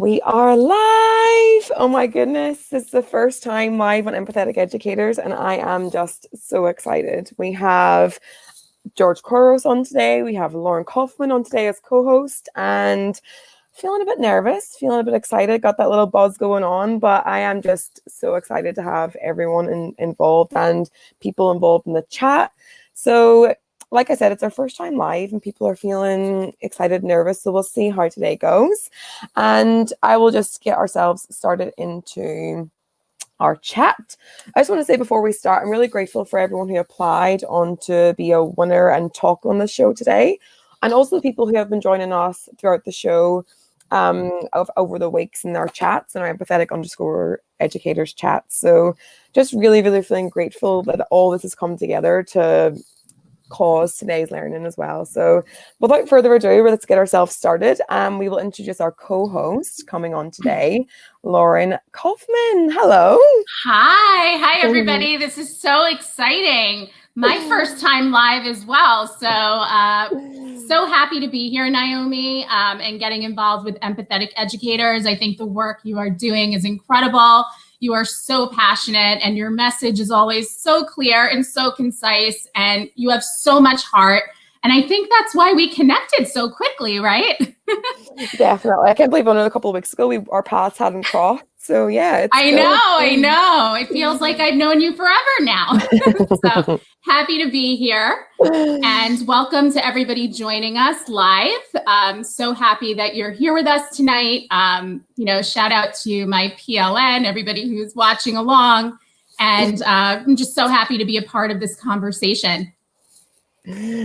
We are live! Oh my goodness, this is the first time live on Empathetic Educators, and I am just so excited. We have George Couros on today, we have Lauren Kauffman on today as co-host, and feeling a bit nervous, feeling a bit excited, got that little buzz going on, but I am just so excited to have everyone involved and people involved in the chat. So like I said, it's our first time live and people are feeling excited, nervous. So we'll see how today goes. And I will just get ourselves started into our chat. I just want to say before we start, I'm really grateful for everyone who applied on to be a winner and talk on the show today. And also the people who have been joining us throughout the show over the weeks in our chats and our empathetic_educators chats. So just really, really feeling grateful that all this has come together to cause today's learning as well. So without further ado, let's get ourselves started. We will introduce our co-host coming on today, Lauren Kauffman. Hello. Hi everybody. This is so exciting. My first time live as well. So happy to be here, Naomi, and getting involved with Empathetic Educators. I think the work you are doing is incredible. You are so passionate and your message is always so clear and so concise, and you have so much heart. And I think that's why we connected so quickly, right? Definitely. I can't believe only a couple of weeks ago our paths hadn't crossed. So yeah, I know. It feels like I've known you forever now. So happy to be here, and welcome to everybody joining us live. So happy that you're here with us tonight. Shout out to my PLN, everybody who's watching along, and I'm just so happy to be a part of this conversation.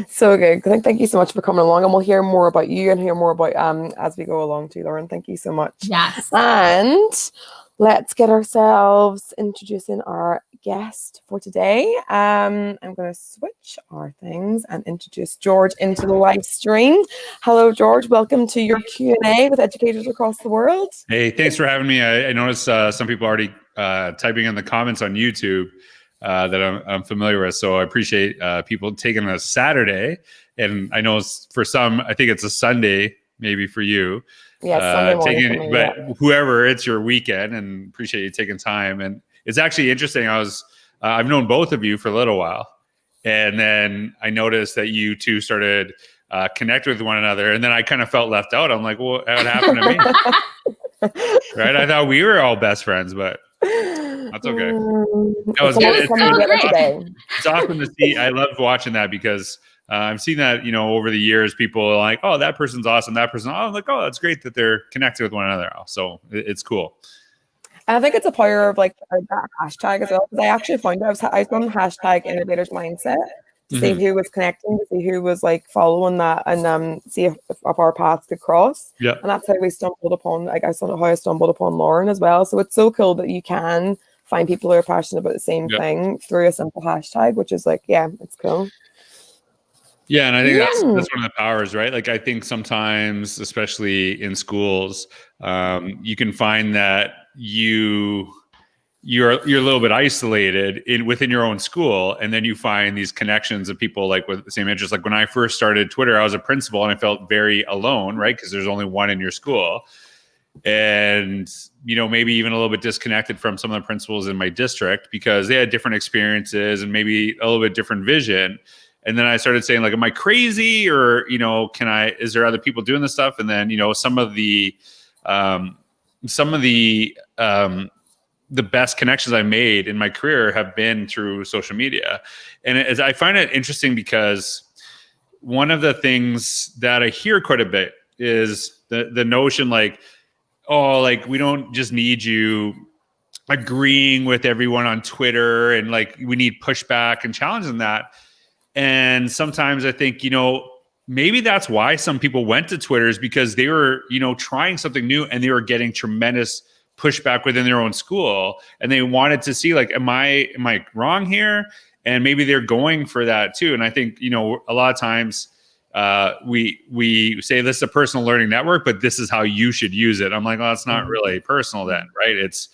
So good. Thank you so much for coming along, and we'll hear more about you and hear more about as we go along too, Lauren. Thank you so much. Yes. And let's get ourselves introducing our guest for today. I'm going to switch our things and introduce George into the live stream. Hello, George. Welcome to your Q&A with educators across the world. Hey, thanks for having me. I noticed some people already typing in the comments on YouTube that I'm familiar with. So I appreciate people taking a Saturday. And I know for some, I think it's a Sunday, maybe for you. Yes, Sunday morning. But whoever, it's your weekend, and appreciate you taking time. And it's actually interesting. I've known both of you for a little while. And then I noticed that you two started connecting with one another. And then I kind of felt left out. I'm like, well, what happened to me? Right? I thought we were all best friends, but that's okay. That was good. It's awesome to see. I love watching that because I've seen that, over the years, people are like, oh, that person's awesome. That person, I'm like, oh, that's great that they're connected with one another. So it's cool. And I think it's a power of that hashtag as well. Because I actually found out I was on hashtag innovators mindset to see who was connecting, to see who was following that, and see if our paths could cross. Yeah. And that's how we stumbled upon, how I stumbled upon Lauren as well. So it's so cool that you can find people who are passionate about the same thing through a simple hashtag, which is it's cool. Yeah, and I think that's one of the powers, right? I think sometimes, especially in schools, you can find that you're a little bit isolated within your own school, and then you find these connections of people with the same interests. Like when I first started Twitter, I was a principal and I felt very alone, right? Because there's only one in your school, and maybe even a little bbit disconnected from some of the principals in my district because they had different experiences and maybe a little bit different vision. And then I started saying, am I crazy, or is there other people doing this stuff? And then some of the best connections I made in my career have been through social media. And I find it interesting because one of the things that I hear quite a bit is the notion we don't just need you agreeing with everyone on Twitter, and we need pushback and challenging that. And sometimes I think, maybe that's why some people went to Twitter, is because they were, trying something new and they were getting tremendous pushback within their own school. And they wanted to see, am I wrong here? And maybe they're going for that too. And I think, a lot of times we say this is a personal learning network, but this is how you should use it. I'm like, well, that's not really personal then, right? It's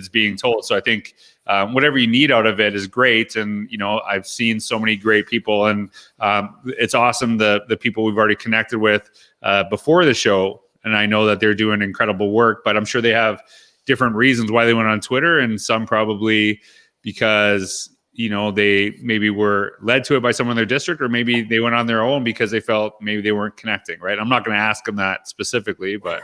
being told. So I think whatever you need out of it is great. And, I've seen so many great people, and it's awesome. The people we've already connected with before the show and I know that they're doing incredible work, but I'm sure they have different reasons why they went on Twitter, and some probably because, you know, they maybe were led to it by someone in their district, or maybe they went on their own because they felt maybe they weren't connecting, right? I'm not going to ask them that specifically, but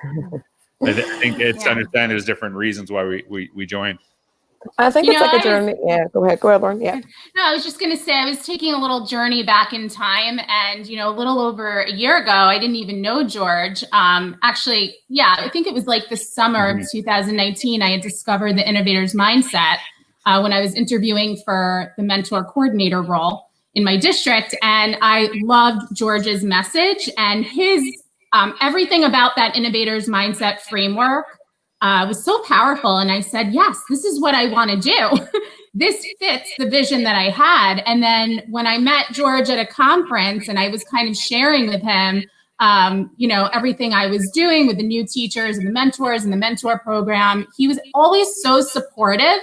I think it's to understand there's different reasons why we join. I think it's like a journey. Yeah, go ahead, Lauren. Yeah. No, I was just going to say, I was taking a little journey back in time, and, you know, a little over a year ago, I didn't even know George. Actually, yeah, I think it was like the summer of 2019, I had discovered the innovator's mindset when I was interviewing for the mentor coordinator role in my district. And I loved George's message, and his everything about that innovator's mindset framework was so powerful. And I said, yes, this is what I want to do. This fits the vision that I had. And then when I met George at a conference and I was kind of sharing with him, you know, everything I was doing with the new teachers and the mentors and the mentor program, he was always so supportive,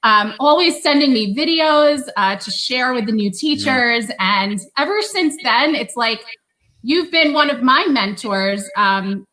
always sending me videos to share with the new teachers. And ever since then, it's like, you've been one of my mentors,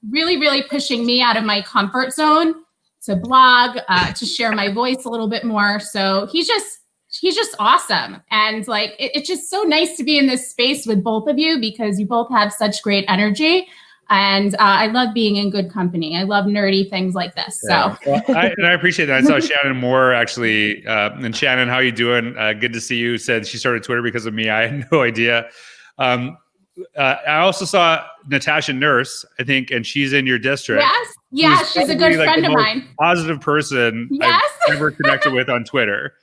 really, really pushing me out of my comfort zone to blog, to share my voice a little bit more. So he's just awesome. And like, it's just so nice to be in this space with both of you, because you both have such great energy. And I love being in good company. I love nerdy things like this. So well, I appreciate that. I saw Shannon Moore actually. And Shannon, how you doing? Good to see you. Said she started Twitter because of me. I had no idea. I also saw Natasha Nurse, I think, and she's in your district. Yes, she's a good friend of mine. Positive person I've ever connected with on Twitter.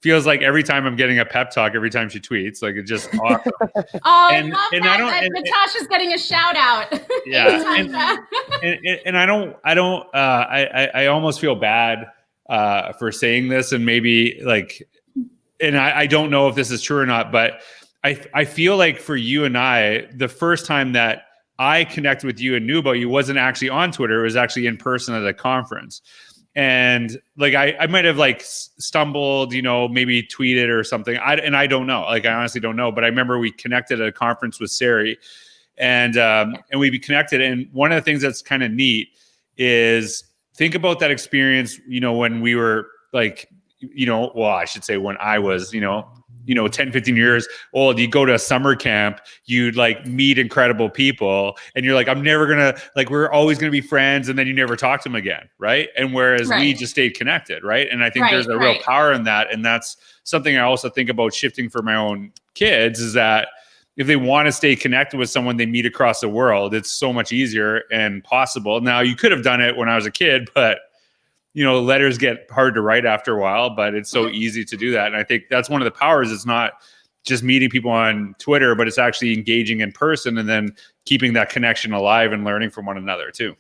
Feels like every time I'm getting a pep talk, every time she tweets, like it's just awesome. Oh, I love that. Natasha's getting a shout out. Yeah, and I almost feel bad for saying this, and maybe like, and I don't know if this is true or not, but I feel like for you and I, the first time that I connected with you and knew about you wasn't actually on Twitter. It was actually in person at a conference. And like, I might have like stumbled, you know, maybe tweeted or something. I don't know. Like, I honestly don't know. But I remember we connected at a conference with Sari, and we connected. And one of the things that's kind of neat is think about that experience, you know, when we were like, you know, well, I should say when I was, you know, 10, 15 years old, you go to a summer camp, you'd like meet incredible people, and you're like, I'm never gonna, like, we're always gonna be friends, and then you never talk to them again, right? And whereas we just stayed connected, right? And I think there's a real power in that, and that's something I also think about shifting for my own kids, is that if they want to stay connected with someone they meet across the world, it's so much easier and possible. Now, you could have done it when I was a kid, but you know, letters get hard to write after a while, but it's so easy to do that. And I think that's one of the powers. It's not just meeting people on Twitter, but it's actually engaging in person and then keeping that connection alive and learning from one another too.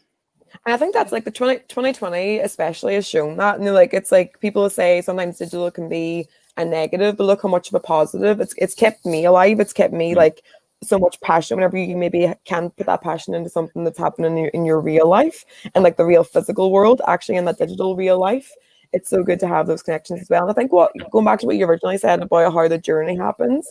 And I think that's like the 2020 especially has shown that. And like, it's like people say sometimes digital can be a negative, but look how much of a positive. It's kept me alive. It's kept me like so much passion whenever you maybe can't put that passion into something that's happening in your real life and like the real physical world, actually in that digital real life. It's so good to have those connections as well. And I think going back to what you originally said about how the journey happens,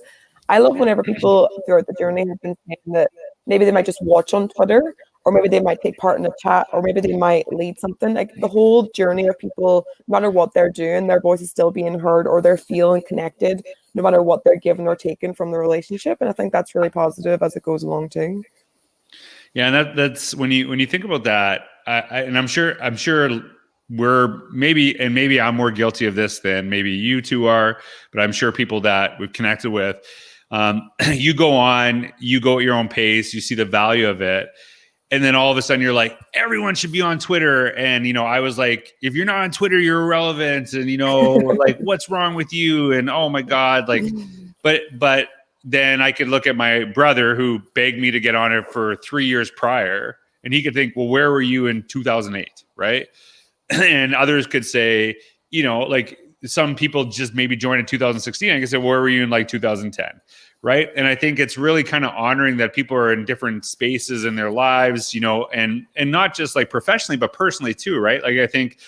I love whenever people throughout the journey have been saying that maybe they might just watch on Twitter, or maybe they might take part in a chat, or maybe they might lead something. Like the whole journey of people, no matter what they're doing, their voice is still being heard, or they're feeling connected, no matter what they're given or taken from the relationship. And I think that's really positive as it goes along too. Yeah, and that's when you think about that, and I'm sure we're maybe I'm more guilty of this than maybe you two are, but I'm sure people that we've connected with, you go at your own pace, you see the value of it. And then all of a sudden you're like, everyone should be on Twitter. And, you know, I was like, if you're not on Twitter, you're irrelevant. And, you know, like, what's wrong with you? And, oh my God, like, but then I could look at my brother who begged me to get on it for 3 years prior. And he could think, well, where were you in 2008? Right. And others could say, you know, like some people just maybe joined in 2016. I could say, where were you in like 2010? Right. And I think it's really kind of honoring that people are in different spaces in their lives, you know, and not just like professionally, but personally too. Right. Like I think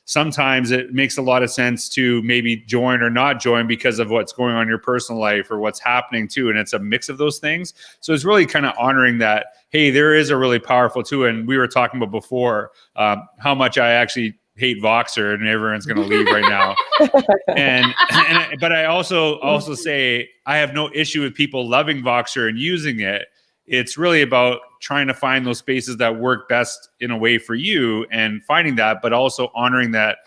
sometimes it makes a lot of sense to maybe join or not join because of what's going on in your personal life or what's happening too. And it's a mix of those things. So it's really kind of honoring that, hey, there is a really powerful tool. And we were talking about before how much I actually hate Voxer, and everyone's going to leave right now. But I also say I have no issue with people loving Voxer and using it. It's really about trying to find those spaces that work best in a way for you and finding that, but also honoring that,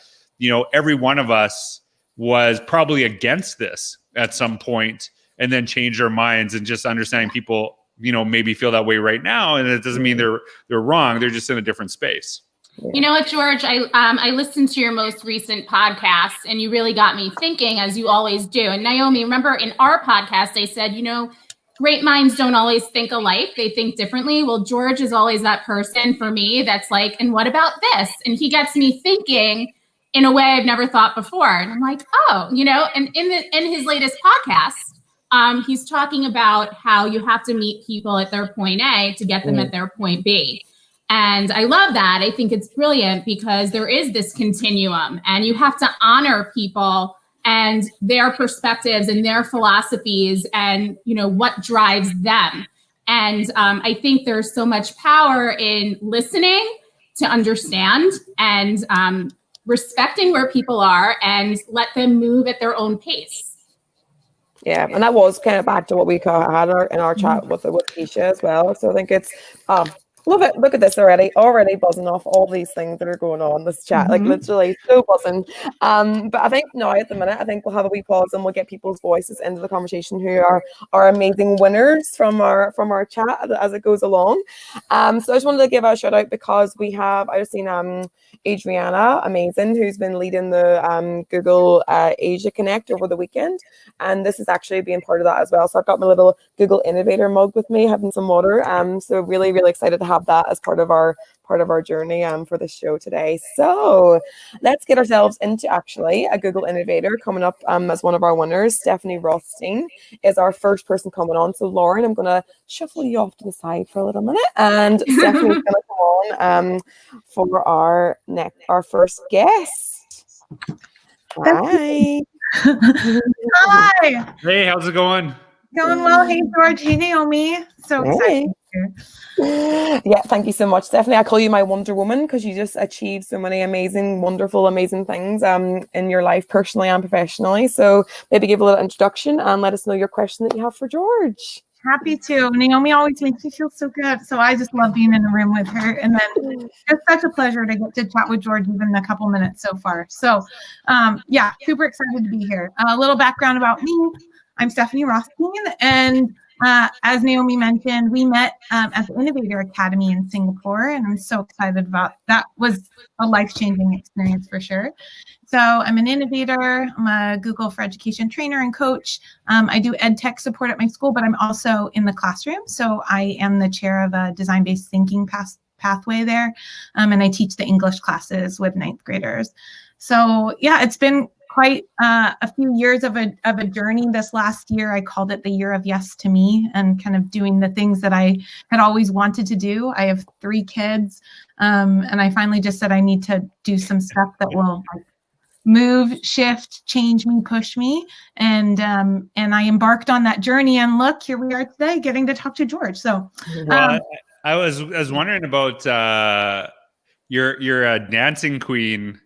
every one of us was probably against this at some point and then changed our minds, and just understanding people, maybe feel that way right now. And it doesn't mean they're wrong. They're just in a different space. You know what, George, I listened to your most recent podcast, and you really got me thinking, as you always do. And Naomi, remember in our podcast, they said, great minds don't always think alike. They think differently. Well, George is always that person for me that's like, and what about this? And he gets me thinking in a way I've never thought before. And I'm like, oh, and in his latest podcast, he's talking about how you have to meet people at their point A to get them at their point B. And I love that. I think it's brilliant because there is this continuum, and you have to honor people and their perspectives and their philosophies and, what drives them. And I think there's so much power in listening to understand and respecting where people are and let them move at their own pace. Yeah, and that was kind of back to what we had in our chat with Keisha as well. So I think it's love it. Look at this already buzzing off all these things that are going on in this chat, like literally so buzzing. But I think now at the minute, I think we'll have a wee pause and we'll get people's voices into the conversation who are our amazing winners from our chat as it goes along. So I just wanted to give a shout out because I just seen Adriana, amazing, who's been leading the Google Asia Connect over the weekend, and this is actually being part of that as well. So I've got my little Google Innovator mug with me, having some water. So really, really excited to have that as part of our journey for the show today. So let's get ourselves into actually a Google Innovator coming up as one of our winners. Stephanie Rothstein is our first person coming on. So Lauren, I'm going to shuffle you off to the side for a little minute, and Stephanie's going to come on for our first guest. Hi. Hi. Hey, how's it going? Going well. Hey, George. Hey, Naomi. So excited. Yeah, thank you so much, Stephanie. I call you my Wonder Woman because you just achieved so many amazing, wonderful, amazing things in your life, personally and professionally. So maybe give a little introduction and let us know your question that you have for George. Happy to. Naomi always makes me feel so good. So I just love being in the room with her. And then it's such a pleasure to get to chat with George even a couple minutes so far. So yeah, super excited to be here. A little background about me. I'm Stephanie Rothstein, and as Naomi mentioned, we met at the Innovator Academy in Singapore, and I'm so excited about that. Was a life-changing experience for sure. So I'm an innovator. I'm a Google for Education trainer and coach. I do ed tech support at my school, but I'm also in the classroom. So I am the chair of a design-based thinking pathway there, and I teach the English classes with 9th graders. So yeah, it's been quite a few years of a journey. This last year, I called it the year of yes to me, and kind of doing the things that I had always wanted to do. I have 3 kids, and I finally just said I need to do some stuff that will move, shift, change me, push me, and I embarked on that journey. And look, here we are today, getting to talk to George. So, well, I was wondering about your dancing queen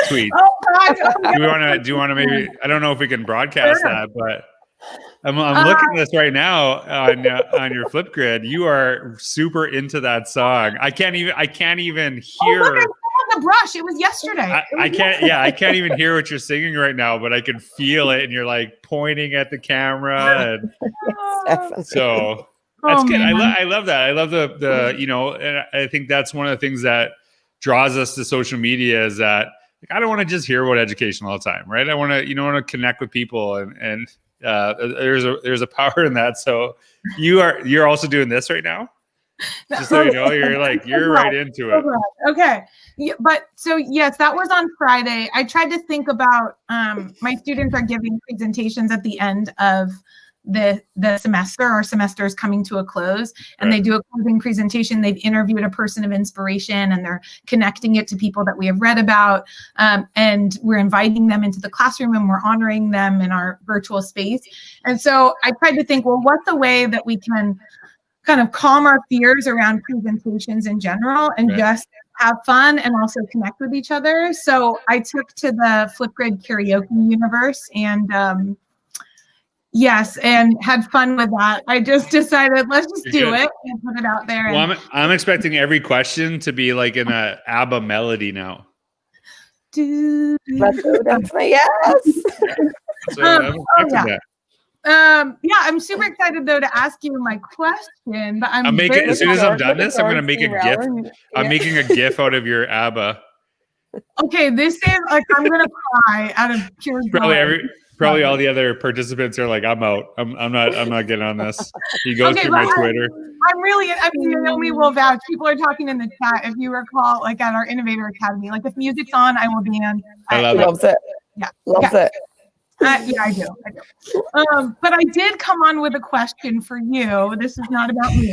tweet. Oh God. Do you want to maybe, I don't know if we can broadcast that, but I'm looking at this right now on your Flipgrid. You are super into that song. I can't even hear. Oh, look, I saw the brush. It was yesterday. I can't even hear what you're singing right now, but I can feel it, and you're like pointing at the camera, and so that's good. I love that. I love the and I think that's one of the things that draws us to social media is that I don't want to just hear about education all the time, right? I want to connect with people, and there's a power in that. So you're also doing this right now, just so you know, you're right into it. Okay, yeah, but so yes, that was on Friday. I tried to think about my students are giving presentations at the end of the semester. Our semester is coming to a close, and they do a closing presentation. They've interviewed a person of inspiration, and they're connecting it to people that we have read about, and we're inviting them into the classroom, and we're honoring them in our virtual space. And so I tried to think, well, what's a way that we can kind of calm our fears around presentations in general and just have fun and also connect with each other. So I took to the Flipgrid karaoke universe and and had fun with that. I just decided, let's just do it and put it out there. Well, I'm expecting every question to be like in a ABBA melody now. That's my yes. I'm super excited though to ask you my question, but I'm making as soon as I'm done this, I'm going to make a GIF. I'm making a GIF out of your ABBA. Okay, this is like I'm going to cry out of pure joy. Probably all the other participants are like, I'm out. I'm not getting on this. He goes through my Twitter. Naomi will vouch. People are talking in the chat. If you recall, like at our Innovator Academy, like if music's on, I will be on. Loves it. Yeah, loves it. I do. But I did come on with a question for you. This is not about me.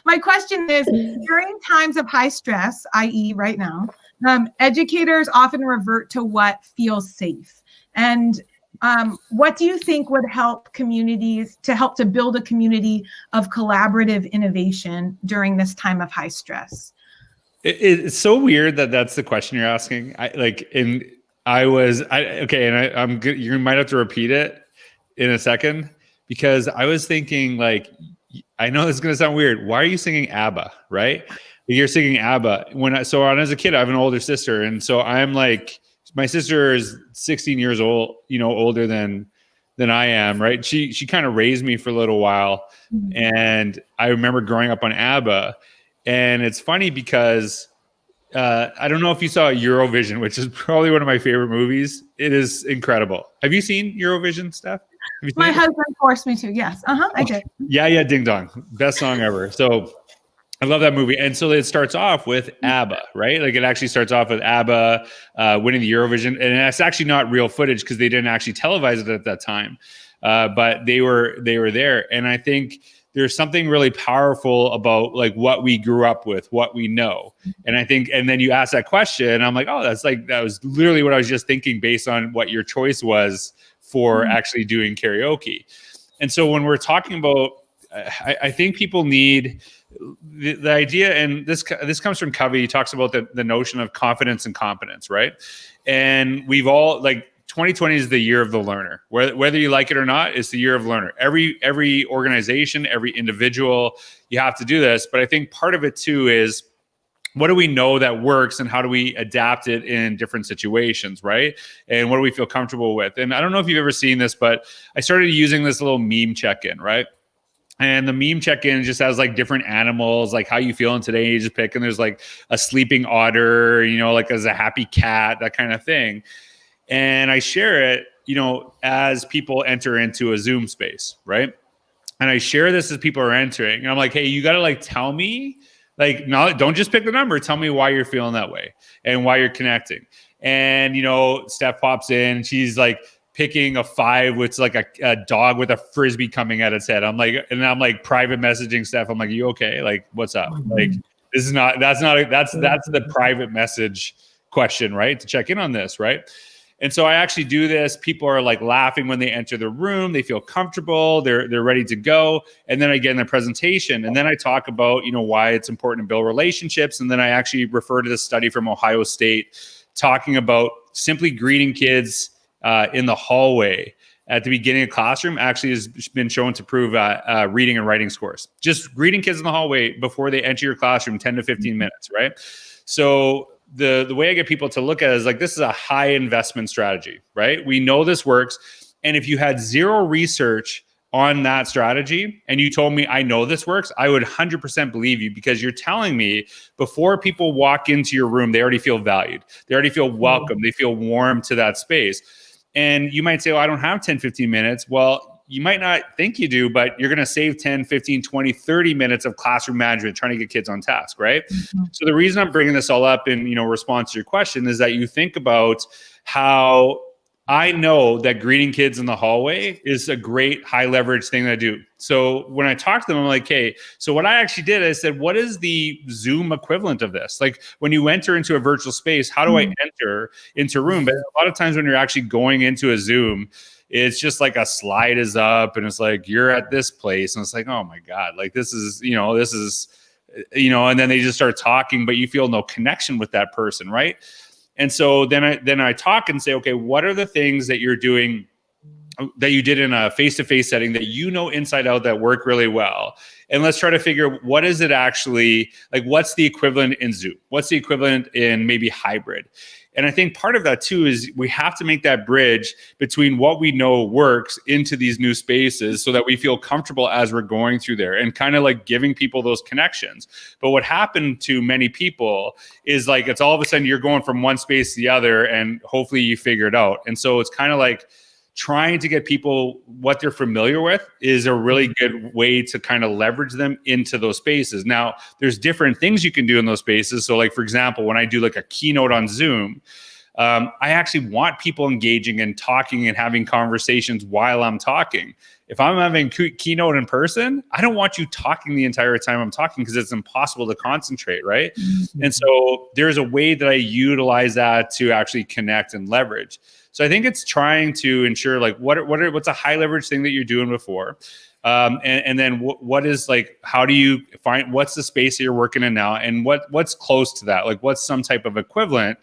My question is, during times of high stress, i.e. right now, educators often revert to what feels safe. And what do you think would help communities to build a community of collaborative innovation during this time of high stress? It's so weird that that's the question you're asking. You might have to repeat it in a second, because I was thinking, like, I know this is going to sound weird. Why are you singing ABBA, right? You're singing ABBA. As a kid, I have an older sister. And so I'm like, my sister is 16 years old, older than I am, right? She kind of raised me for a little while. Mm-hmm. And I remember growing up on ABBA. And it's funny because I don't know if you saw Eurovision, which is probably one of my favorite movies. It is incredible. Have you seen Eurovision, Steph? My husband forced me to. Yes. I did. Yeah. Ding Dong. Best song ever. So I love that movie. And so it starts off with ABBA, right? Like it actually starts off with ABBA winning the Eurovision. And it's actually not real footage because they didn't actually televise it at that time. But they were there. And I think there's something really powerful about like what we grew up with, what we know. And I think, and then you ask that question, and I'm like, oh, that was literally what I was just thinking based on what your choice was for actually doing karaoke. And so when we're talking about, I think people need the idea, and this comes from Covey. He talks about the notion of confidence and competence, right? And we've all, like, 2020 is the year of the learner. Whether you like it or not, it's the year of learner. Every organization, every individual, you have to do this. But I think part of it too is, what do we know that works and how do we adapt it in different situations, right? And what do we feel comfortable with? And I don't know if you've ever seen this, but I started using this little meme check-in, right? And the meme check-in just has like different animals, like how you feeling today, you just pick, and there's like a sleeping otter, like as a happy cat, that kind of thing. And I share it, as people enter into a Zoom space, right? And I share this as people are entering. And I'm like, hey, you got to like tell me, like, no, don't just pick the number. Tell me why you're feeling that way and why you're connecting. And, Steph pops in. She's like picking a 5 with like a dog with a Frisbee coming at its head. I'm like private messaging Steph. I'm like, you okay? Like, what's up? Like, that's the private message question, right? To check in on this, right? And so I actually do this. People are like laughing when they enter the room. They feel comfortable. They're ready to go. And then I get in the presentation. And then I talk about, why it's important to build relationships. And then I actually refer to this study from Ohio State talking about simply greeting kids in the hallway at the beginning of classroom actually has been shown to prove reading and writing scores. Just greeting kids in the hallway before they enter your classroom, 10 to 15 minutes, right? So the way I get people to look at it is like, this is a high investment strategy, right? We know this works. And if you had zero research on that strategy and you told me, I know this works, I would 100% believe you, because you're telling me before people walk into your room, they already feel valued. They already feel welcome. They feel warm to that space. And you might say, well, I don't have 10, 15 minutes. Well, you might not think you do, but you're going to save 10, 15, 20, 30 minutes of classroom management trying to get kids on task, right? Mm-hmm. So the reason I'm bringing this all up in, response to your question is that you think about how I know that greeting kids in the hallway is a great high leverage thing that I do. So when I talk to them, I'm like, hey, so what I actually did, I said, what is the Zoom equivalent of this? Like when you enter into a virtual space, how do I enter into a room? But a lot of times when you're actually going into a Zoom, it's just like a slide is up and it's like, you're at this place. And it's like, oh my God, like this is, and then they just start talking, but you feel no connection with that person. Right. And so then I talk and say, okay, what are the things that you're doing that you did in a face-to-face setting that you know inside out that work really well? And let's try to figure what is it actually, like what's the equivalent in Zoom? What's the equivalent in maybe hybrid? And I think part of that too is we have to make that bridge between what we know works into these new spaces so that we feel comfortable as we're going through there and kind of like giving people those connections. But what happened to many people is like, it's all of a sudden you're going from one space to the other and hopefully you figure it out. And so it's kind of like trying to get people what they're familiar with is a really good way to kind of leverage them into those spaces. Now, there's different things you can do in those spaces. So like, for example, when I do like a keynote on Zoom, I actually want people engaging and talking and having conversations while I'm talking. If I'm having keynote in person, I don't want you talking the entire time I'm talking because it's impossible to concentrate, right? Mm-hmm. And so there's a way that I utilize that to actually connect and leverage. So I think it's trying to ensure like what's a high leverage thing that you're doing before, and then what is like, how do you find what's the space that you're working in now, and what's close to that, like what's some type of equivalent,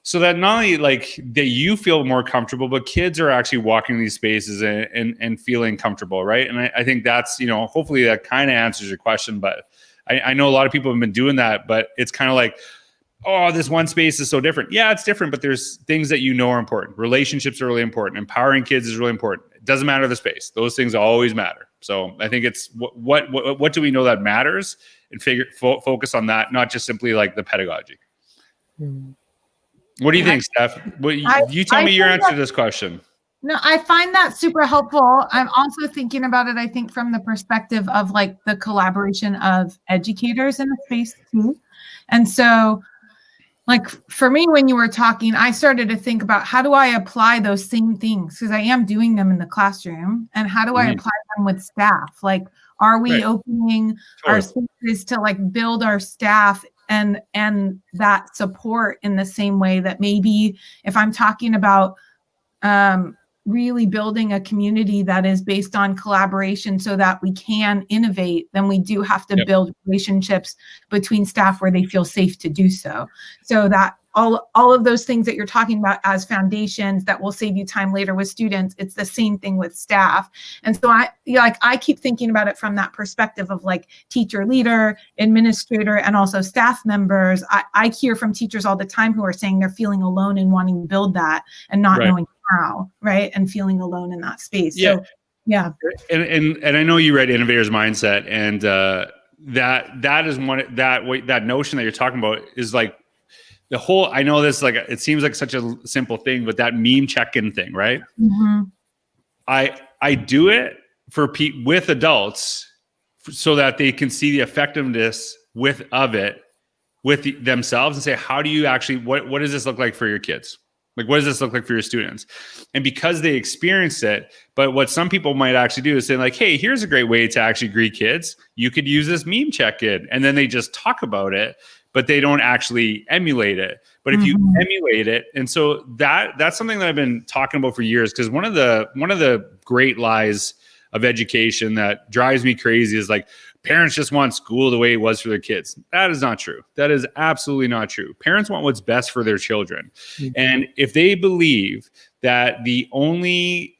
so that not only like that you feel more comfortable, but kids are actually walking these spaces and feeling comfortable, right? And I think that's hopefully that kind of answers your question. But I know a lot of people have been doing that, but it's kind of like, oh, this one space is so different. Yeah, it's different, but there's things that are important. Relationships are really important. Empowering kids is really important. It doesn't matter the space. Those things always matter. So I think it's what do we know that matters, and focus on that, not just simply like the pedagogy. What do you think, Steph? You tell me your answer to this question. No, I find that super helpful. I'm also thinking about it, I think, from the perspective of like the collaboration of educators in the space too. And so like for me, when you were talking, I started to think about how do I apply those same things? Because I am doing them in the classroom. And how do I apply them with staff? Like, are we opening our spaces to like build our staff and that support in the same way that maybe if I'm talking about really building a community that is based on collaboration so that we can innovate, then we do have to build relationships between staff where they feel safe to do so. So that all of those things that you're talking about as foundations that will save you time later with students, it's the same thing with staff. And so I keep thinking about it from that perspective of like teacher, leader, administrator, and also staff members. I hear from teachers all the time who are saying they're feeling alone and wanting to build that and not knowing how, right? And feeling alone in that space. Yeah. So, yeah. And I know you read Innovator's Mindset, and that is that notion that you're talking about is like the whole. I know this, like, it seems like such a simple thing, but that meme check-in thing, right? Mm-hmm. I do it with adults so that they can see the effectiveness of it with themselves and say, how do you actually what does this look like for your kids? Like, what does this look like for your students? And because they experienced it, but what some people might actually do is say like, hey, here's a great way to actually greet kids. You could use this meme check-in. And then they just talk about it, but they don't actually emulate it. But if you emulate it, and so that's something that I've been talking about for years, because one of the great lies of education that drives me crazy is like, parents just want school the way it was for their kids. That is not true. That is absolutely not true. Parents want what's best for their children. Mm-hmm. And if they believe that the only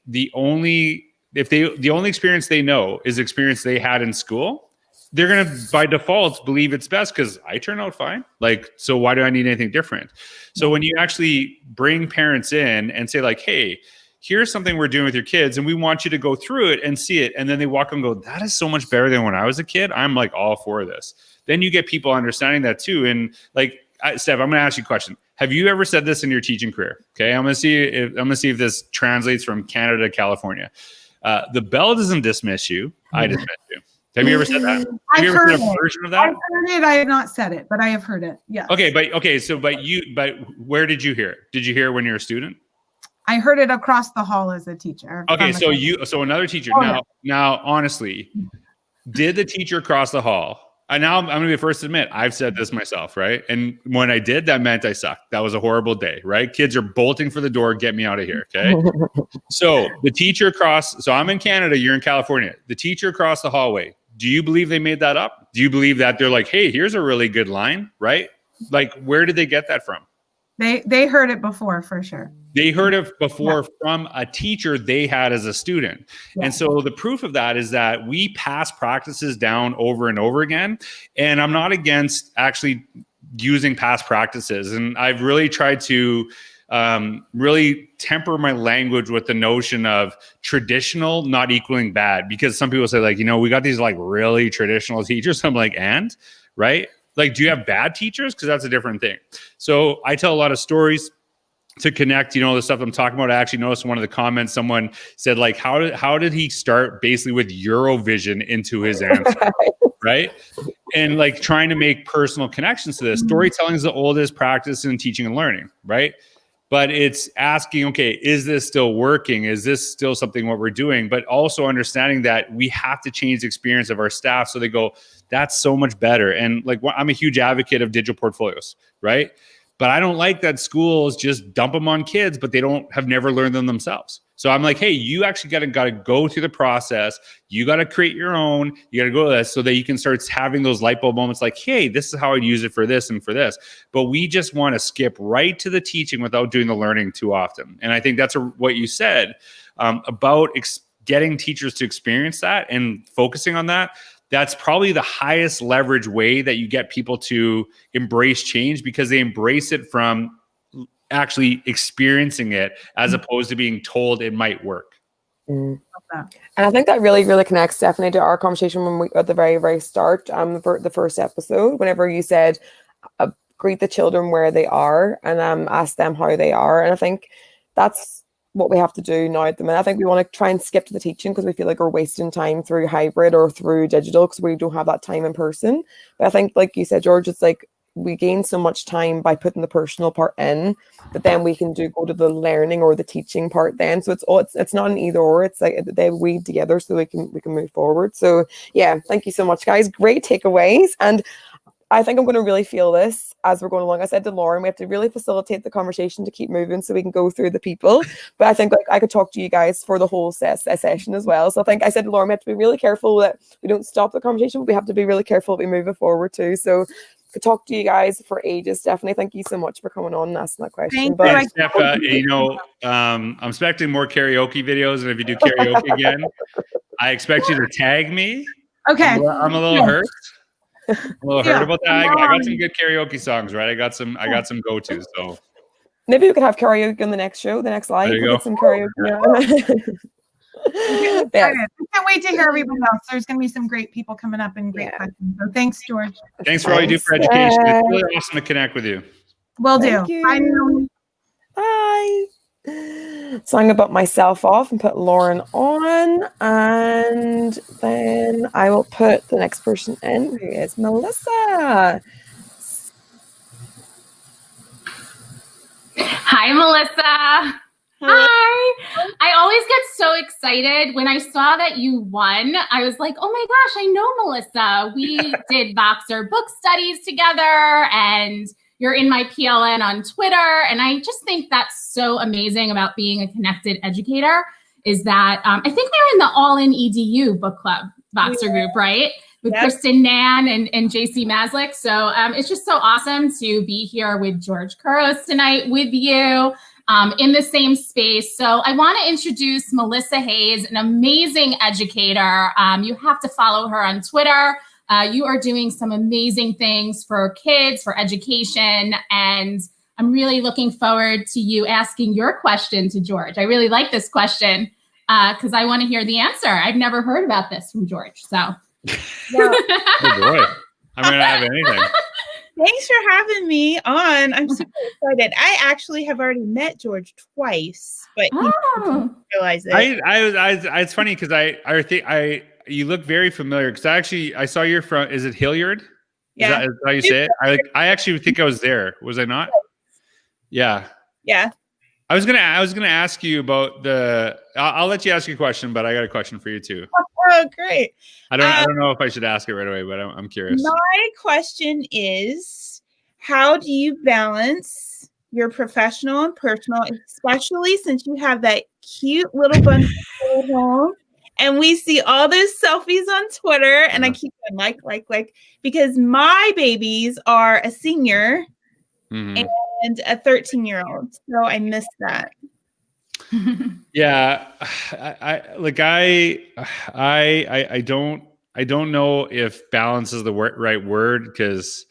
experience they know is the experience they had in school, they're going to, by default, believe it's best because I turn out fine. Like, so why do I need anything different? So when you actually bring parents in and say like, hey, here's something we're doing with your kids, and we want you to go through it and see it. And then they walk and go, that is so much better than when I was a kid. I'm like all for this. Then you get people understanding that too. And like, Steph, I'm going to ask you a question. Have you ever said this in your teaching career? Okay. I'm going to see if this translates from Canada to California. The bell doesn't dismiss you. I dismiss you. Have you ever said that? Have you ever said a version of that? I've heard it. I have not said it, but I have heard it. Yeah. Okay. But where did you hear it? Did you hear it when you were a student? I heard it across the hall as a teacher. Okay, so another teacher. Now, honestly, did the teacher across the hall? And now I'm going to be the first to admit, I've said this myself, right? And when I did, that meant I sucked. That was a horrible day, right? Kids are bolting for the door. Get me out of here, okay? So the teacher across, so I'm in Canada, you're in California. The teacher across the hallway, do you believe they made that up? Do you believe that they're like, hey, here's a really good line, right? Like, where did they get that from? They heard it before, for sure. They heard it before from a teacher they had as a student. Yeah. And so the proof of that is that we pass practices down over and over again. And I'm not against actually using past practices. And I've really tried to really temper my language with the notion of traditional not equaling bad, because some people say, like, we got these like really traditional teachers. I'm like, and right? Like, do you have bad teachers? Because that's a different thing. So I tell a lot of stories to connect, the stuff I'm talking about. I actually noticed one of the comments, someone said, like, how did he start basically with Eurovision into his answer, right? And like trying to make personal connections to this. Storytelling is the oldest practice in teaching and learning, right? But it's asking, okay, is this still working? Is this still something what we're doing? But also understanding that we have to change the experience of our staff so they go, that's so much better. And like, I'm a huge advocate of digital portfolios, right? But I don't like that schools just dump them on kids, but they have never learned them themselves. So I'm like, hey, you actually got to go through the process. You got to create your own. You got to go to this so that you can start having those light bulb moments like, hey, this is how I'd use it for this and for this. But we just want to skip right to the teaching without doing the learning too often. And I think that's what you said about getting teachers to experience that and focusing on that. That's probably the highest leverage way that you get people to embrace change, because they embrace it from actually experiencing it as opposed to being told it might work. And I think that really, really connects definitely to our conversation when we at the very, very start, the first episode, whenever you said, greet the children where they are and ask them how they are. And I think that's what we have to do now at the minute. I think we want to try and skip to the teaching because we feel like we're wasting time through hybrid or through digital because we don't have that time in person. But I think, like you said, George, it's like we gain so much time by putting the personal part in, but then we can go to the learning or the teaching part then. So it's not an either or. It's like they weave together so we can move forward. So yeah, thank you so much, guys. Great takeaways. And I think I'm going to really feel this as we're going along. I said to Lauren, we have to really facilitate the conversation to keep moving so we can go through the people. But I think like I could talk to you guys for the whole session as well. So I think I said to Lauren, we have to be really careful that we don't stop the conversation, but we have to be really careful that we move it forward too. So I could talk to you guys for ages. Stephanie, thank you so much for coming on and asking that question. Thanks, Steph, I'm expecting more karaoke videos. And if you do karaoke again, I expect you to tag me. Okay. I'm a little hurt. I'm a little hurt about that. I got some good karaoke songs, right? I got some go-tos. So maybe we could have karaoke on the next show, the next live. We'll get some karaoke. Yeah. I can't wait to hear everybody else. There's going to be some great people coming up and great questions. So thanks, George. Thanks for all you do for education. It's really awesome to connect with you. Will do. Bye. Bye. So I'm going to put myself off and put Lauren on, and then I will put the next person in, who is Melissa. Hi, Melissa. Hi. I always get so excited when I saw that you won. I was like, oh my gosh, I know Melissa. We did Voxer book studies together, and you're in my PLN on Twitter. And I just think that's so amazing about being a connected educator is that I think we were in the All In EDU book club Voxer group, right? With Kristen Nan and JC Maslick. So it's just so awesome to be here with George Couros tonight with you in the same space. So I want to introduce Melissa Hayes, an amazing educator. You have to follow her on Twitter. You are doing some amazing things for kids, for education, and I'm really looking forward to you asking your question to George. I really like this question because I want to hear the answer. I've never heard about this from George, so. Oh boy, I'm going to have anything. Thanks for having me on. I'm super excited. I actually have already met George twice, but you didn't realize it. It's funny because I think you look very familiar because I saw you're from. Is it Hilliard? Yeah. Is that how you say it? I actually think I was there. Was I not? Yeah. Yeah. I was gonna ask you about I'll let you ask your question, but I got a question for you too. Oh, great. I don't know if I should ask it right away, but I'm curious. My question is, how do you balance your professional and personal, especially since you have that cute little bunch at home? And we see all those selfies on Twitter, and I keep going like, because my babies are a senior and a 13-year-old. So I miss that. Yeah. I don't know if balance is the right word, because,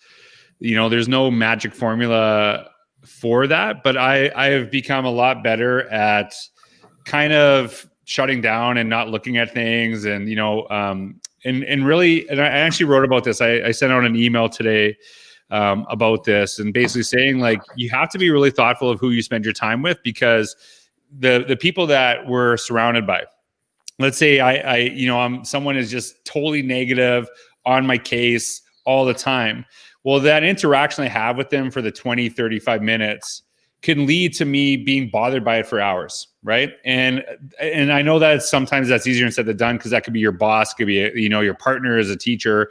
there's no magic formula for that, but I have become a lot better at kind of shutting down and not looking at things. And, and really, and I actually wrote about this. I sent out an email today about this, and basically saying, like, you have to be really thoughtful of who you spend your time with, because the people that we're surrounded by, let's say someone is just totally negative, on my case all the time. Well, that interaction I have with them for the 20, 35 minutes can lead to me being bothered by it for hours. Right. And I know that sometimes that's easier said than done, because that could be your boss, could be, your partner as a teacher,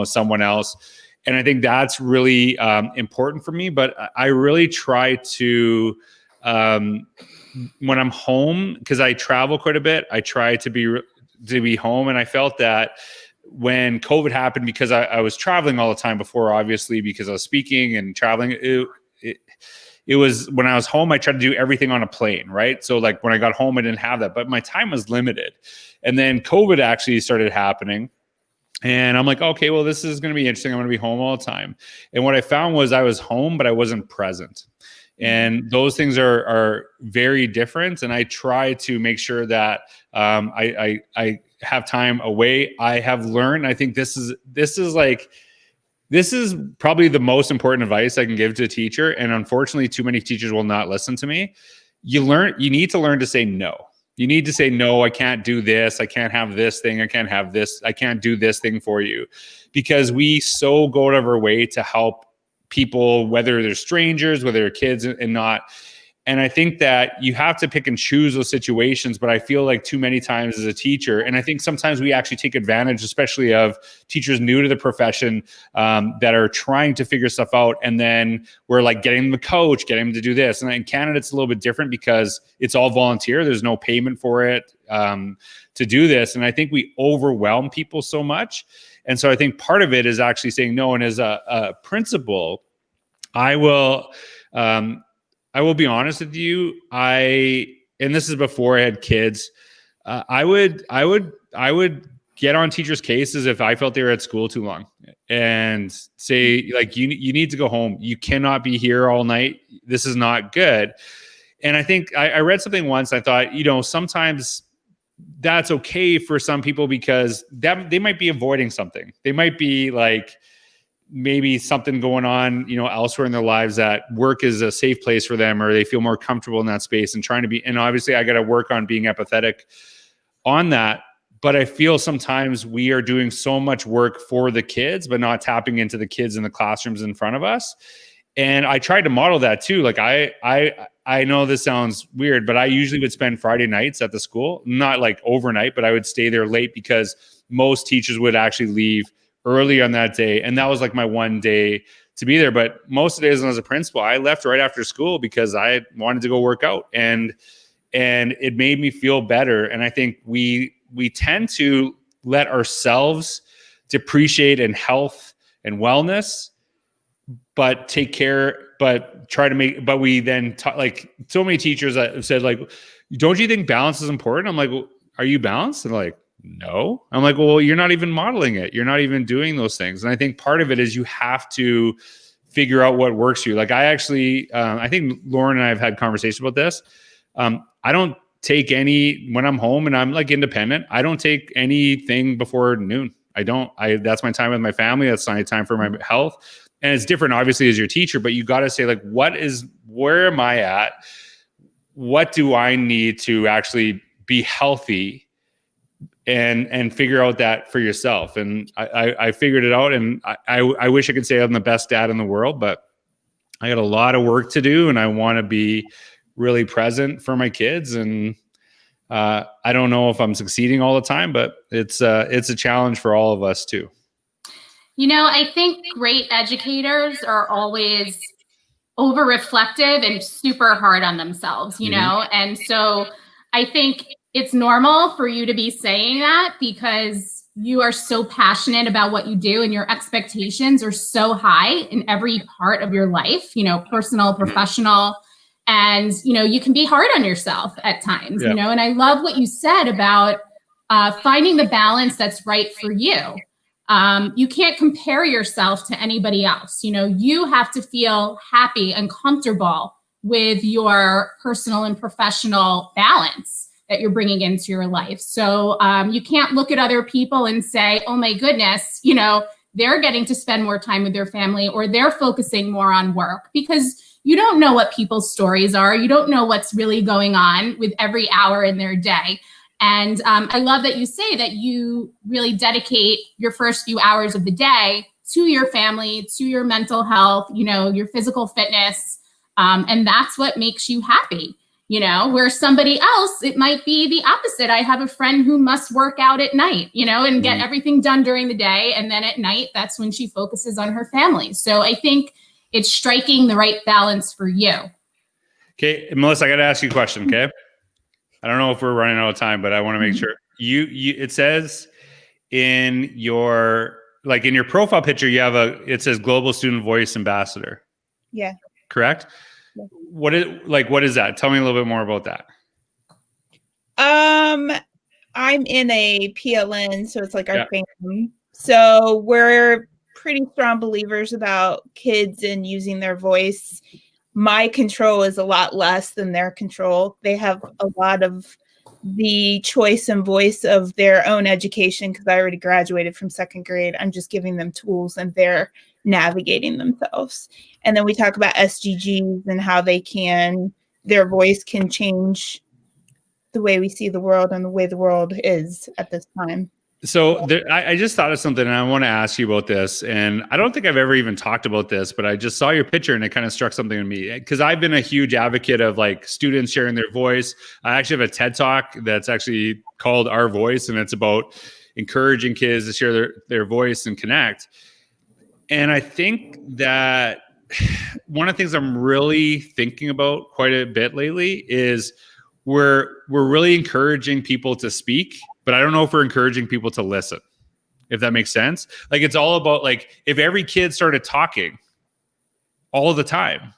someone else. And I think that's really important for me. But I really try to, when I'm home, because I travel quite a bit, I try to be home. And I felt that when COVID happened, because I was traveling all the time before, obviously, because I was speaking and traveling, it was when I was home, I tried to do everything on a plane, right? So like when I got home, I didn't have that, but my time was limited. And then COVID actually started happening. And I'm like, okay, well, this is going to be interesting. I'm going to be home all the time. And what I found was I was home, but I wasn't present. And those things are very different. And I try to make sure that I have time away. I have learned, I think this is probably the most important advice I can give to a teacher. And unfortunately, too many teachers will not listen to me. You need to learn to say no. You need to say, no, I can't do this. I can't have this thing. I can't have this. I can't do this thing for you, because we so go out of our way to help people, whether they're strangers, whether they're kids and not. And I think that you have to pick and choose those situations. But I feel like too many times as a teacher, and I think sometimes we actually take advantage, especially of teachers new to the profession that are trying to figure stuff out. And then we're like getting them a coach, getting them to do this. And in Canada, it's a little bit different because it's all volunteer. There's no payment for it to do this. And I think we overwhelm people so much. And so I think part of it is actually saying no. And as a principal, I will be honest with you. And this is before I had kids. I would get on teachers' cases if I felt they were at school too long, and say, like, you need to go home. You cannot be here all night. This is not good. And I think I read something once. I thought, sometimes that's okay for some people, because they might be avoiding something. They might be like, maybe something going on, elsewhere in their lives, that work is a safe place for them, or they feel more comfortable in that space, and trying to be, and obviously I got to work on being empathetic on that. But I feel sometimes we are doing so much work for the kids, but not tapping into the kids in the classrooms in front of us. And I tried to model that too. Like I know this sounds weird, but I usually would spend Friday nights at the school, not like overnight, but I would stay there late, because most teachers would actually leave early on that day. And that was like my one day to be there. But most of the days as a principal, I left right after school because I wanted to go work out, and it made me feel better. And I think we tend to let ourselves depreciate in health and wellness, but take care, but we then like so many teachers that have said, like, don't you think balance is important? I'm like, well, are you balanced? And like, no. I'm like, well, you're not even modeling it. You're not even doing those things. And I think part of it is you have to figure out what works for you. Like I actually, I think Lauren and I have had conversations about this. I don't take when I'm home and I'm like independent, I don't take anything before noon. That's my time with my family. That's my time for my health. And it's different, obviously, as your teacher, but you got to say, like, where am I at? What do I need to actually be healthy? And figure out that for yourself. And I figured it out. And I wish I could say I'm the best dad in the world, but I got a lot of work to do, and I want to be really present for my kids. And I don't know if I'm succeeding all the time, but it's a challenge for all of us too. I think great educators are always over reflective and super hard on themselves, and so I think it's normal for you to be saying that because you are so passionate about what you do and your expectations are so high in every part of your life, personal, professional, and you can be hard on yourself at times, and I love what you said about finding the balance that's right for you. You can't compare yourself to anybody else. You have to feel happy and comfortable with your personal and professional balance that you're bringing into your life. So you can't look at other people and say, oh my goodness, they're getting to spend more time with their family or they're focusing more on work, because you don't know what people's stories are. You don't know what's really going on with every hour in their day. And I love that you say that you really dedicate your first few hours of the day to your family, to your mental health, your physical fitness. And that's what makes you happy, where somebody else, it might be the opposite. I have a friend who must work out at night, and get everything done during the day. And then at night, that's when she focuses on her family. So I think it's striking the right balance for you. Okay, Melissa, I got to ask you a question, okay? I don't know if we're running out of time, but I want to make sure it says in your profile picture, it says Global Student Voice Ambassador. Yeah. Correct? Yeah. What is that? Tell me a little bit more about that. I'm in a PLN, so it's like our family. So we're pretty strong believers about kids and using their voice. My control is a lot less than their control. They have a lot of the choice and voice of their own education because I already graduated from second grade. I'm just giving them tools and they're navigating themselves. And then we talk about SDGs and how their voice can change the way we see the world and the way the world is at this time. So I just thought of something and I want to ask you about this. And I don't think I've ever even talked about this, but I just saw your picture and it kind of struck something in me because I've been a huge advocate of students sharing their voice. I actually have a TED Talk that's actually called Our Voice, and it's about encouraging kids to share their voice and connect. And I think that one of the things I'm really thinking about quite a bit lately is we're really encouraging people to speak, but I don't know if we're encouraging people to listen, if that makes sense. It's all about if every kid started talking all the time,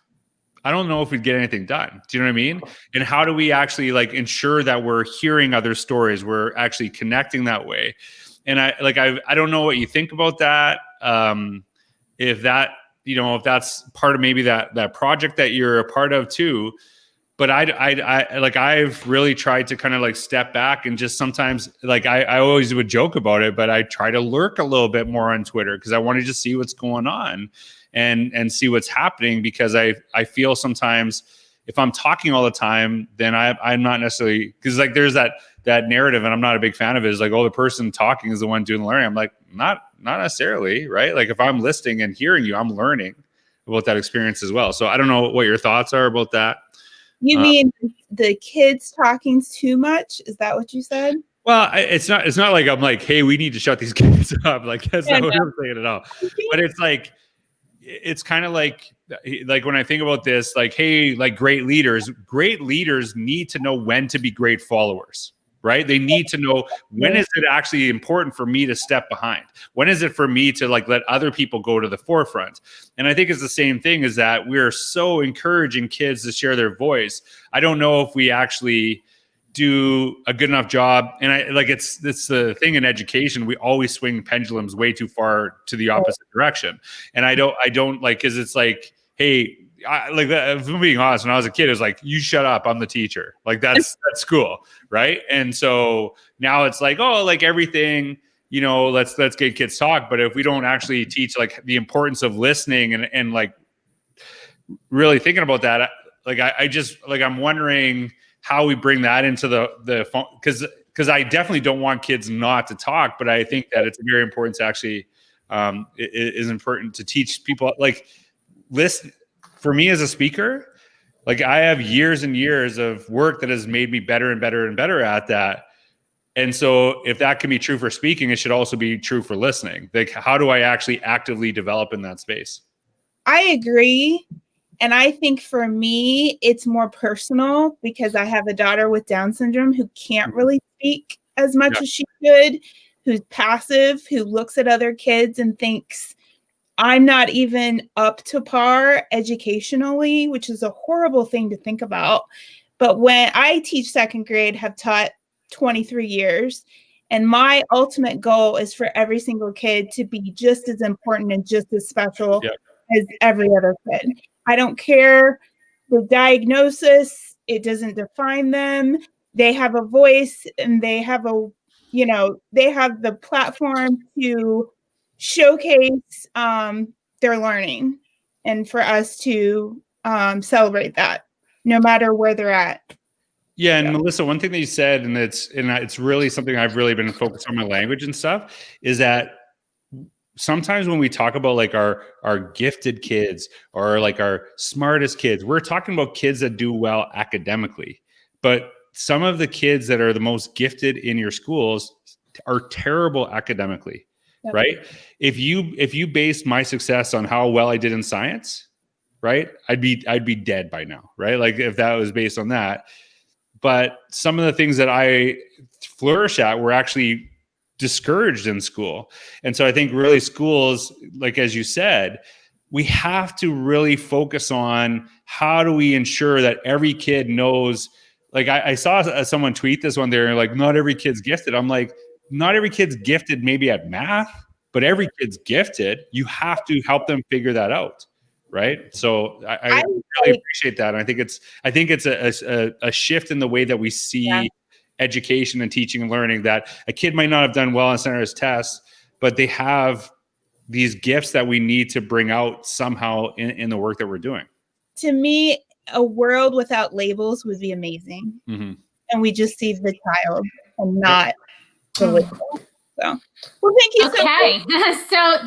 I don't know if we'd get anything done. Do you know what I mean? And how do we actually ensure that we're hearing other stories? We're actually connecting that way. And I don't know what you think about that. If that's part of maybe that project that you're a part of too. But I've really tried to kind of step back and just sometimes I always would joke about it, but I try to lurk a little bit more on Twitter because I want to just see what's going on and see what's happening, because I feel sometimes if I'm talking all the time, then I'm not necessarily, because there's that narrative, and I'm not a big fan of it, is the person talking is the one doing the learning. I'm not necessarily, right? If I'm listening and hearing you, I'm learning about that experience as well. So I don't know what your thoughts are about that. You mean the kids talking too much? Is that what you said? Well, it's not like I'm hey, we need to shut these kids up. That's not what I'm saying at all. But it's kind of like when I think about this, hey, great leaders need to know when to be great followers, right? They need to know when is it actually important for me to step behind? When is it for me to let other people go to the forefront? And I think it's the same thing, is that we're so encouraging kids to share their voice. I don't know if we actually do a good enough job. And it's the thing in education, we always swing pendulums way too far to the opposite direction. And I don't because it's hey, if I'm being honest, when I was a kid, it was you shut up, I'm the teacher. That's school, right? And so now it's everything, let's get kids talk. But if we don't actually teach the importance of listening and really thinking about that, I'm wondering how we bring that into the phone, because I definitely don't want kids not to talk, but I think that it's very important to actually it is important to teach people listen. For me as a speaker, Like I have years and years of work that has made me better and better and better at that. And so if that can be true for speaking, it should also be true for listening. Like, how do I actually actively develop in that space? I agree. And I think for me, it's more personal because I have a daughter with Down syndrome who can't really speak as much as she could, who's passive, who looks at other kids and thinks, I'm not even up to par educationally, which is a horrible thing to think about. But when I teach second grade, have taught 23 years, and my ultimate goal is for every single kid to be just as important and just as special as every other kid. I don't care the diagnosis. It doesn't define them. They have a voice and they have they have the platform to showcase their learning, and for us to celebrate that no matter where they're at. Yeah, and Melissa, one thing that you said, and it's really something I've really been focused on my language and stuff, is that sometimes when we talk about like our gifted kids or like our smartest kids, we're talking about kids that do well academically. But some of the kids that are the most gifted in your schools are terrible academically, right? If you based my success on how well I did in science, right, I'd be dead by now, right? Like if that was based on that. But some of the things that I flourish at were actually discouraged in school. And so I think really schools, like as you said, we have to really focus on how do we ensure that every kid knows. Like I saw someone tweet this one there, like not every kid's gifted. I'm like, not every kid's gifted maybe at math, but every kid's gifted. You have to help them figure that out. Right. So I really appreciate that. And I think it's a shift in the way that we see education and teaching and learning, that a kid might not have done well on center's tests, but they have these gifts that we need to bring out somehow in the work that we're doing. To me, a world without labels would be amazing. Mm-hmm. And we just see the child and not the label. So, well, thank you. Okay. So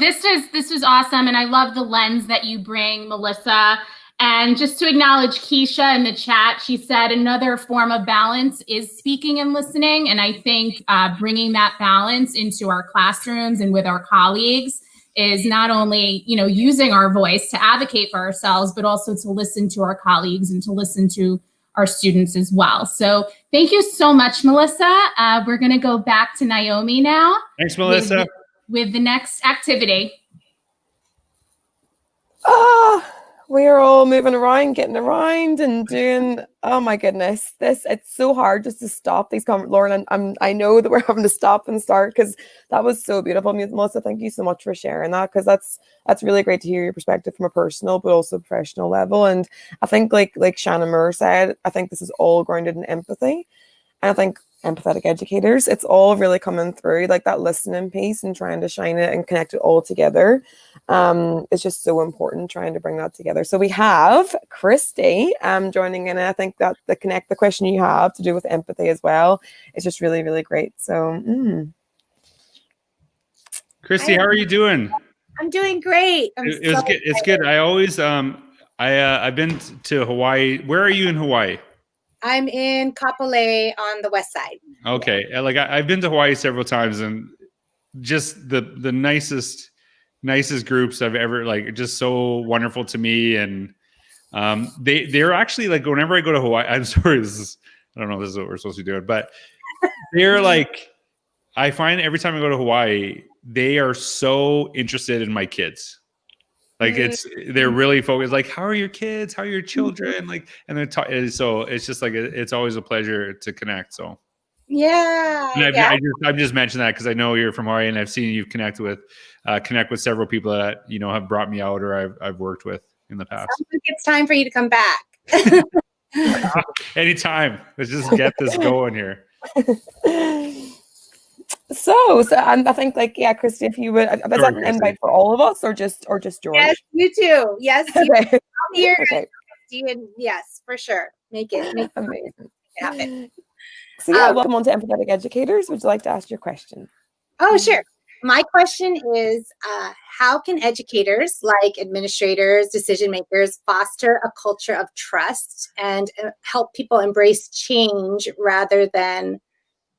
this was awesome. And I love the lens that you bring, Melissa. And just to acknowledge Keisha in the chat, she said another form of balance is speaking and listening. And I think bringing that balance into our classrooms and with our colleagues is not only, using our voice to advocate for ourselves, but also to listen to our colleagues and to listen to our students as well. So thank you so much, Melissa. We're going to go back to Naomi now. Thanks, Melissa. With the next activity. We are all moving around, getting around and doing, oh my goodness, it's so hard just to stop these comments. Lauren, I know that we're having to stop and start because that was so beautiful. Melissa, thank you so much for sharing that, because that's really great to hear your perspective from a personal but also professional level. And I think like Shannon Moore said, I think this is all grounded in empathy. And I think empathetic educators, it's all really coming through, like that listening piece and trying to shine it and connect it all together. It's just so important trying to bring that together. So we have Christy joining in. And I think that the question you have to do with empathy as well is just really, really great. So Christy, how are you doing? I'm doing great. It's good. I always I've been to Hawaii. Where are you in Hawaii? I'm in Kapolei on the west side. Okay. Like I've been to Hawaii several times, and just the nicest groups I've ever, like, just so wonderful to me. And they're actually, like, whenever I go to Hawaii, I'm sorry, I don't know if this is what we're supposed to be doing, but they're like, I find every time I go to Hawaii, they are so interested in my kids. Like they're really focused. Like, how are your kids? How are your children? Like, and they're so it's just like it's always a pleasure to connect. So yeah, I've just mentioned that because I know you're from Hawaii, and I've seen you connect with several people that have brought me out or I've worked with in the past. Sounds like it's time for you to come back. Anytime. Let's just get this going here. So I think, Christy, if you would, is that an invite for all of us or just George? Yes, you too. Yes, okay. I'm here. Okay. Yes, for sure. Make it amazing. Happen. So welcome on to Empathetic Educators. Would you like to ask your question? Oh, sure. My question is, how can educators, like administrators, decision makers, foster a culture of trust and help people embrace change rather than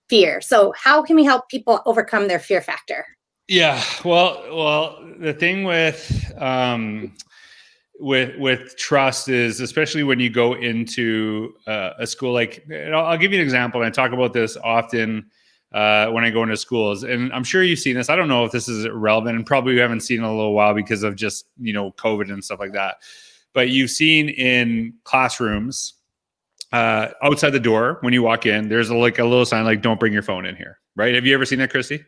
fear? So how can we help people overcome their fear factor? Yeah, well, the thing with trust is, especially when you go into a school, like, I'll give you an example, and I talk about this often when I go into schools, and I'm sure you've seen this. I don't know if this is relevant, and probably you haven't seen it in a little while because of just, COVID and stuff like that. But you've seen in classrooms, outside the door when you walk in, there's a little sign like, "Don't bring your phone in here." Right? Have you ever seen that, Christy?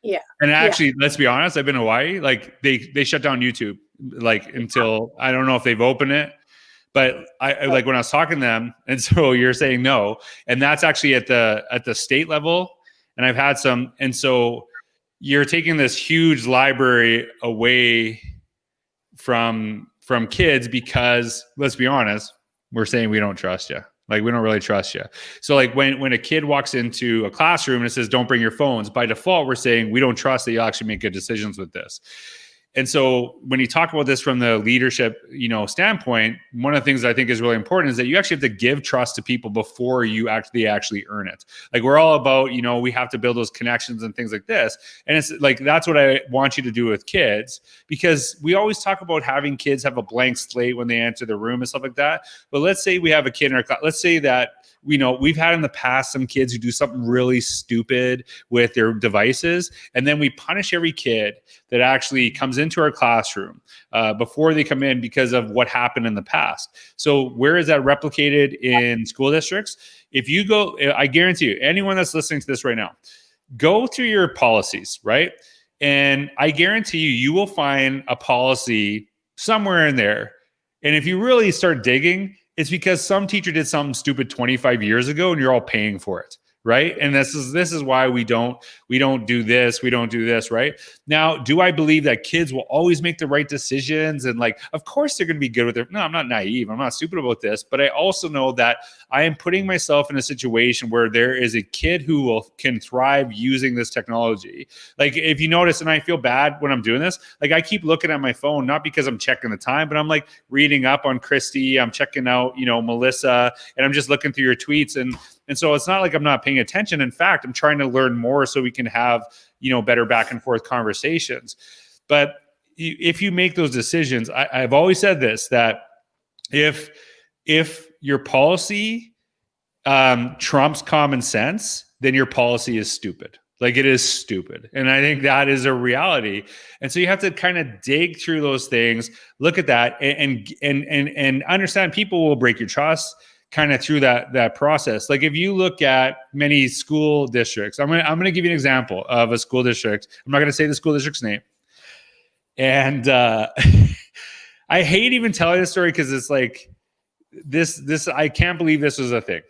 Yeah. And actually, let's be honest, I've been in Hawaii. Like they shut down YouTube, until, I don't know if they've opened it, but I like when I was talking to them, and so you're saying no, and that's actually at the state level. And I've had some, and so you're taking this huge library away from kids because, let's be honest, we're saying we don't trust you. Like, we don't really trust you. So like when a kid walks into a classroom and it says, "Don't bring your phones," by default, we're saying we don't trust that you'll actually make good decisions with this. And so when you talk about this from the leadership, standpoint, one of the things that I think is really important is that you actually have to give trust to people before they actually earn it. Like, we're all about, we have to build those connections and things like this. And it's like, that's what I want you to do with kids, because we always talk about having kids have a blank slate when they enter the room and stuff like that. But let's say we have a kid in our class. Let's say that, we've had in the past some kids who do something really stupid with their devices, and then we punish every kid that actually comes into our classroom before they come in because of what happened in the past. So where is that replicated in school districts? If you go, I guarantee you, anyone that's listening to this right now, go through your policies, right? And I guarantee you will find a policy somewhere in there. And if you really start digging, it's because some teacher did something stupid 25 years ago and you're all paying for it, right? And this is why we don't do this, we don't do this, right? Now, do I believe that kids will always make the right decisions? And like, of course they're going to be good with it. No, I'm not naive. I'm not stupid about this, but I also know that I am putting myself in a situation where there is a kid who can thrive using this technology. Like, if you notice, and I feel bad when I'm doing this, like, I keep looking at my phone, not because I'm checking the time, but I'm like reading up on Christy, I'm checking out, Melissa, and I'm just looking through your tweets. And so it's not like I'm not paying attention. In fact, I'm trying to learn more so we can have, better back and forth conversations. But if you make those decisions, I've always said this, that if your policy trumps common sense, then your policy is stupid. Like, it is stupid. And I think that is a reality. And so you have to kind of dig through those things, look at that, and understand people will break your trust kind of through that process. Like, if you look at many school districts, I'm gonna give you an example of a school district. I'm not gonna say the school district's name. And I hate even telling this story because it's like this. I can't believe this was a thing.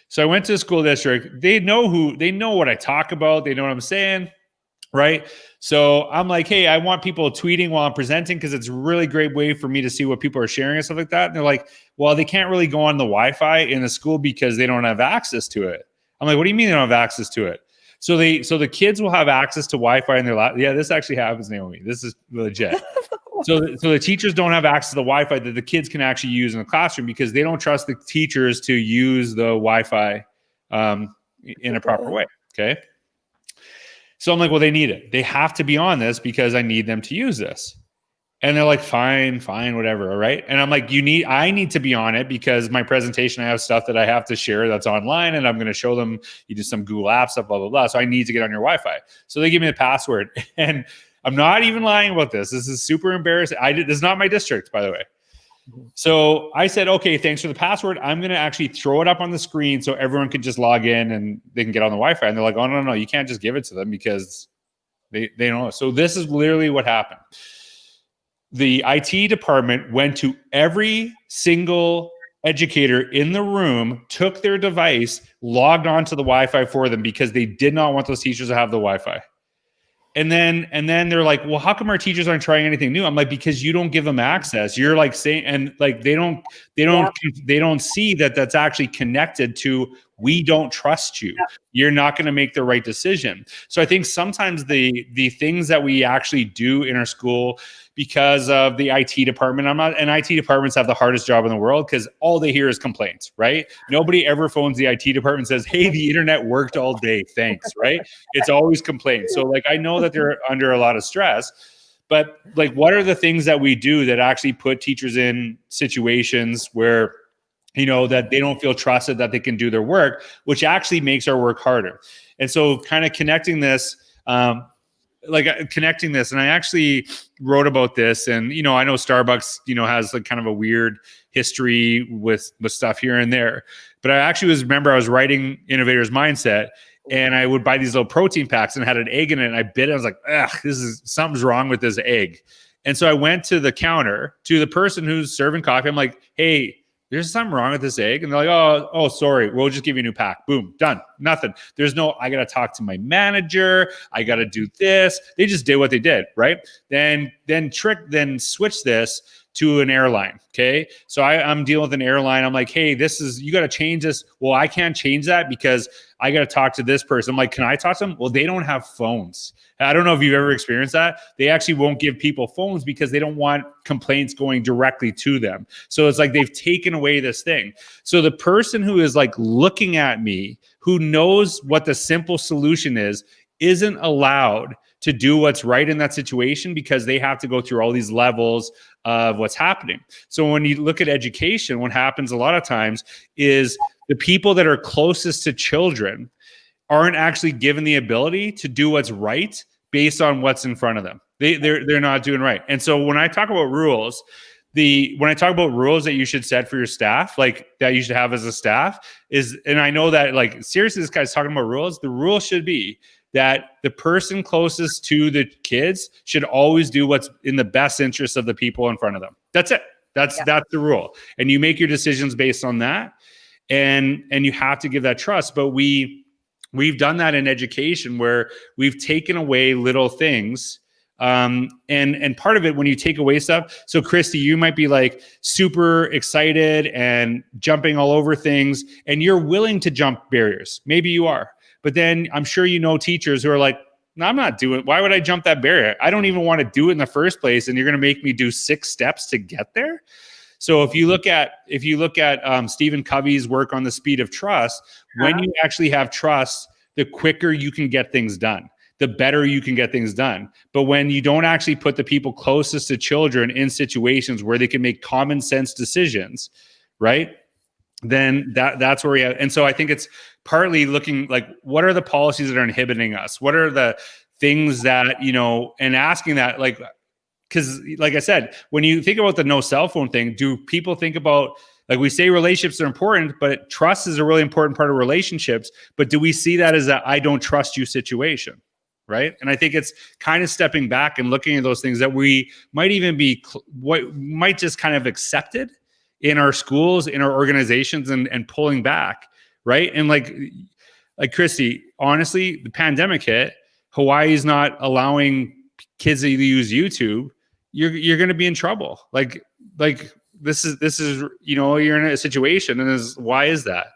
So I went to a school district. They know what I talk about. They know what I'm saying, right? So I'm like, hey, I want people tweeting while I'm presenting because it's a really great way for me to see what people are sharing and stuff like that. And they're like, well, they can't really go on the Wi-Fi in the school because they don't have access to it. I'm like, what do you mean they don't have access to it? So the kids will have access to Wi-Fi in their lab. Yeah, this actually happens, Naomi. This is legit. So the teachers don't have access to the Wi-Fi that the kids can actually use in the classroom because they don't trust the teachers to use the Wi-Fi in a proper way. Okay. So I'm like, well, they need it. They have to be on this because I need them to use this. And they're like, fine, whatever. All right. And I'm like, I need to be on it because my presentation, I have stuff that I have to share that's online and I'm going to show them, you do some Google Apps stuff, blah, blah, blah. So I need to get on your Wi-Fi. So they give me the password and I'm not even lying about this. This is super embarrassing. This is not my district, by the way. So I said, okay, thanks for the password. I'm going to actually throw it up on the screen so everyone can just log in and they can get on the Wi-Fi. And they're like, oh, no, you can't just give it to them because they don't know. So this is literally what happened. The IT department went to every single educator in the room, took their device, logged onto the Wi-Fi for them because they did not want those teachers to have the Wi-Fi. And then they're like, well, how come our teachers aren't trying anything new? I'm like, because you don't give them access. You're like saying, and like, they don't see that that's actually connected to We don't trust you. You're not going to make the right decision. So I think sometimes the things that we actually do in our school, because of the IT department, and IT departments have the hardest job in the world because all they hear is complaints, right? Nobody ever phones the IT department and says, hey, the internet worked all day, thanks, right? It's always complaints. So like, I know that they're under a lot of stress, but like, what are the things that we do that actually put teachers in situations where, that they don't feel trusted, that they can do their work, which actually makes our work harder. And so kind of connecting this, and I actually wrote about this, and, I know Starbucks, has like kind of a weird history with stuff here and there, but I actually remember I was writing Innovator's Mindset, and I would buy these little protein packs and had an egg in it, and I bit it. I was like, something's wrong with this egg. And so I went to the counter to the person who's serving coffee. I'm like, hey, there's something wrong with this egg. And they're like, oh, sorry. We'll just give you a new pack. Boom, done. Nothing. There's no, I got to talk to my manager. I got to do this. They just did what they did, right? Then switch this to an airline. Okay. So I'm dealing with an airline. I'm like, hey, you got to change this. Well, I can't change that because I got to talk to this person. I'm like, can I talk to them? Well, they don't have phones. I don't know if you've ever experienced that. They actually won't give people phones because they don't want complaints going directly to them. So it's like they've taken away this thing. So the person who is like looking at me, who knows what the simple solution is, isn't allowed to do what's right in that situation because they have to go through all these levels of what's happening. So when you look at education, what happens a lot of times is the people that are closest to children aren't actually given the ability to do what's right based on what's in front of them. They're not doing right. And so when I talk about rules, when I talk about rules that you should set for your staff, like that you should have as a staff and I know that like, seriously, this guy's talking about rules. The rule should be that the person closest to the kids should always do what's in the best interest of the people in front of them. That's it. That's the rule. And you make your decisions based on that. And you have to give that trust. But we've done that in education where we've taken away little things. And part of it, when you take away stuff, so Christy, you might be like super excited and jumping all over things, and you're willing to jump barriers. Maybe you are. But then I'm sure teachers who are like, no, I'm not doing it. Why would I jump that barrier? I don't even want to do it in the first place. And you're going to make me do 6 steps to get there. So if you look at Stephen Covey's work on the speed of trust, when you actually have trust, the quicker you can get things done, the better you can get things done. But when you don't actually put the people closest to children in situations where they can make common sense decisions, right? Then that's where we have. And so I think it's partly looking like, what are the policies that are inhibiting us? What are the things that, and asking that, like, because like I said, when you think about the no cell phone thing, do people think about, like, we say relationships are important, but trust is a really important part of relationships. But do we see that as a I don't trust you situation? Right. And I think it's kind of stepping back and looking at those things that we might even be what might just kind of accepted in our schools, in our organizations, and pulling back. Right. And like Christy, honestly, the pandemic hit, Hawaii's not allowing kids to use YouTube. You're going to be in trouble. Like this is, you're in a situation, and why is that?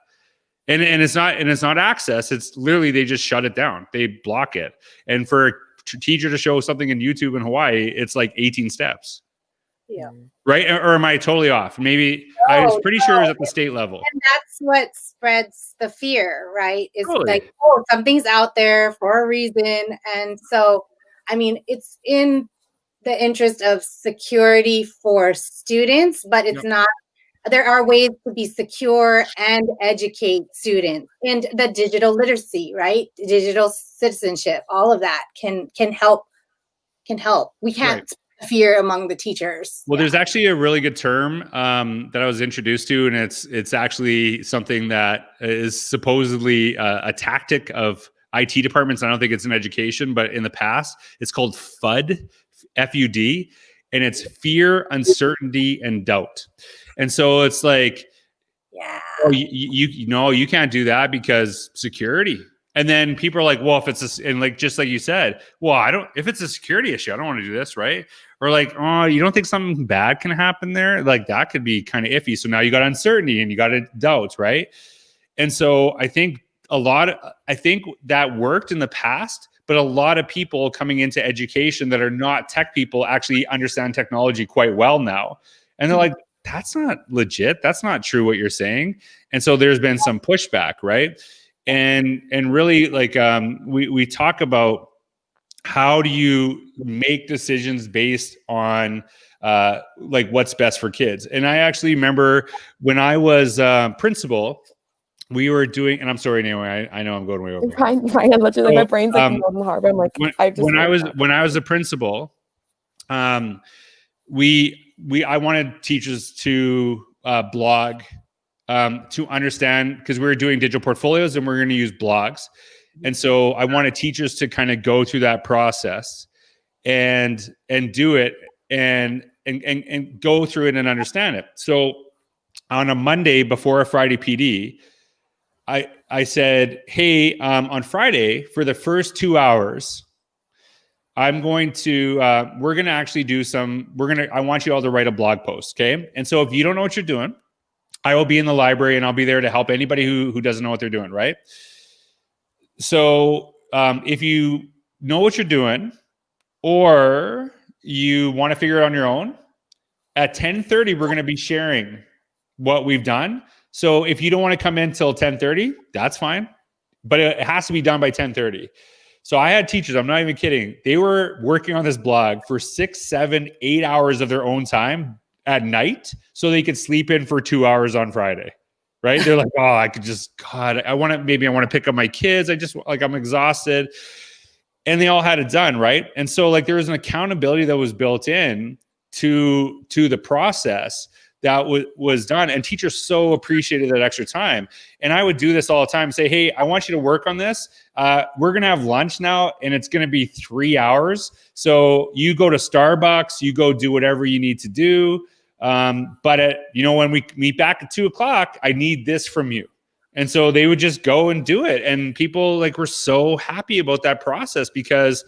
And it's not access. It's literally, they just shut it down. They block it. And for a teacher to show something in YouTube in Hawaii, it's like 18 steps. Yeah. Right. Or am I totally off? Maybe I was pretty sure it was at the state level. And that's what spreads the fear, right? It's Totally. like, something's out there for a reason. And so, I mean, it's in the interest of security for students, but it's not. There are ways to be secure and educate students, and the digital literacy, right? Digital citizenship, all of that can help. We can't fear among the teachers. Well, there's actually a really good term that I was introduced to, and it's actually something that is supposedly a tactic of IT departments. I don't think it's in education, but in the past, it's called FUD, F-U-D, and it's fear, uncertainty, and doubt. And so it's like, you can't do that because security. And then people are like, well, if it's and like, just like you said, well, if it's a security issue, I don't want to do this, right? Or like, oh, you don't think something bad can happen there? Like, that could be kind of iffy. So now you got uncertainty and you got doubts, right? And so I think that worked in the past, but a lot of people coming into education that are not tech people actually understand technology quite well now. And they're like, that's not legit. That's not true what you're saying. And so there's been some pushback, right? And really, like, we talk about how do you make decisions based on like what's best for kids. And I actually remember when I was principal, we were doing, and I'm sorry, anyway, I know I'm going way over. I'm literally, my brain's like Northern Harbor. I'm like, when I was a principal, I wanted teachers to blog, to understand, because we were doing digital portfolios and we're going to use blogs. And so I wanted teachers to kind of go through that process and do it and go through it and understand it. So on a Monday before a Friday PD, I said, hey, on Friday for the first 2 hours, I'm going to, we're going to actually do I want you all to write a blog post. Okay. And so if you don't know what you're doing, I will be in the library and I'll be there to help anybody who doesn't know what they're doing. Right. So if you know what you're doing or you want to figure it on your own, at 10:30, we're going to be sharing what we've done. So if you don't want to come in till 10:30, that's fine, but it has to be done by 10:30. So I had teachers, I'm not even kidding. They were working on this blog for 6, 7, 8 hours of their own time at night so they could sleep in for 2 hours on Friday. Right? They're like, oh, I could just, God, I want to pick up my kids. I'm exhausted. And they all had it done. Right. And so like there was an accountability that was built in to the process that was done. And teachers so appreciated that extra time. And I would do this all the time, say, hey, I want you to work on this. We're going to have lunch now and it's going to be 3 hours. So you go to Starbucks, you go do whatever you need to do. But when we meet back at 2:00, I need this from you. And so they would just go and do it. And people like were so happy about that process because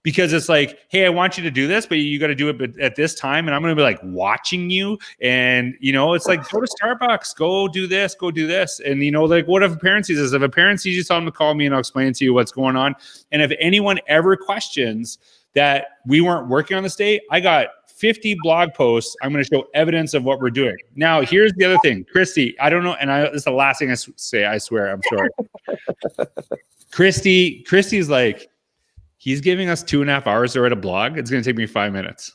it's like, hey, I want you to do this, but you got to do it at this time. And I'm going to be like watching you. And, it's like, go to Starbucks, go do this, go do this. And, like what if a parent sees this? If a parent sees you, tell them to call me and I'll explain to you what's going on. And if anyone ever questions that we weren't working on this day, I got 50 blog posts. I'm going to show evidence of what we're doing. Now, here's the other thing. Christy, I don't know. And this is the last thing I say, I swear, I'm sorry. Christy's like, he's giving us 2.5 hours to write a blog. It's going to take me 5 minutes.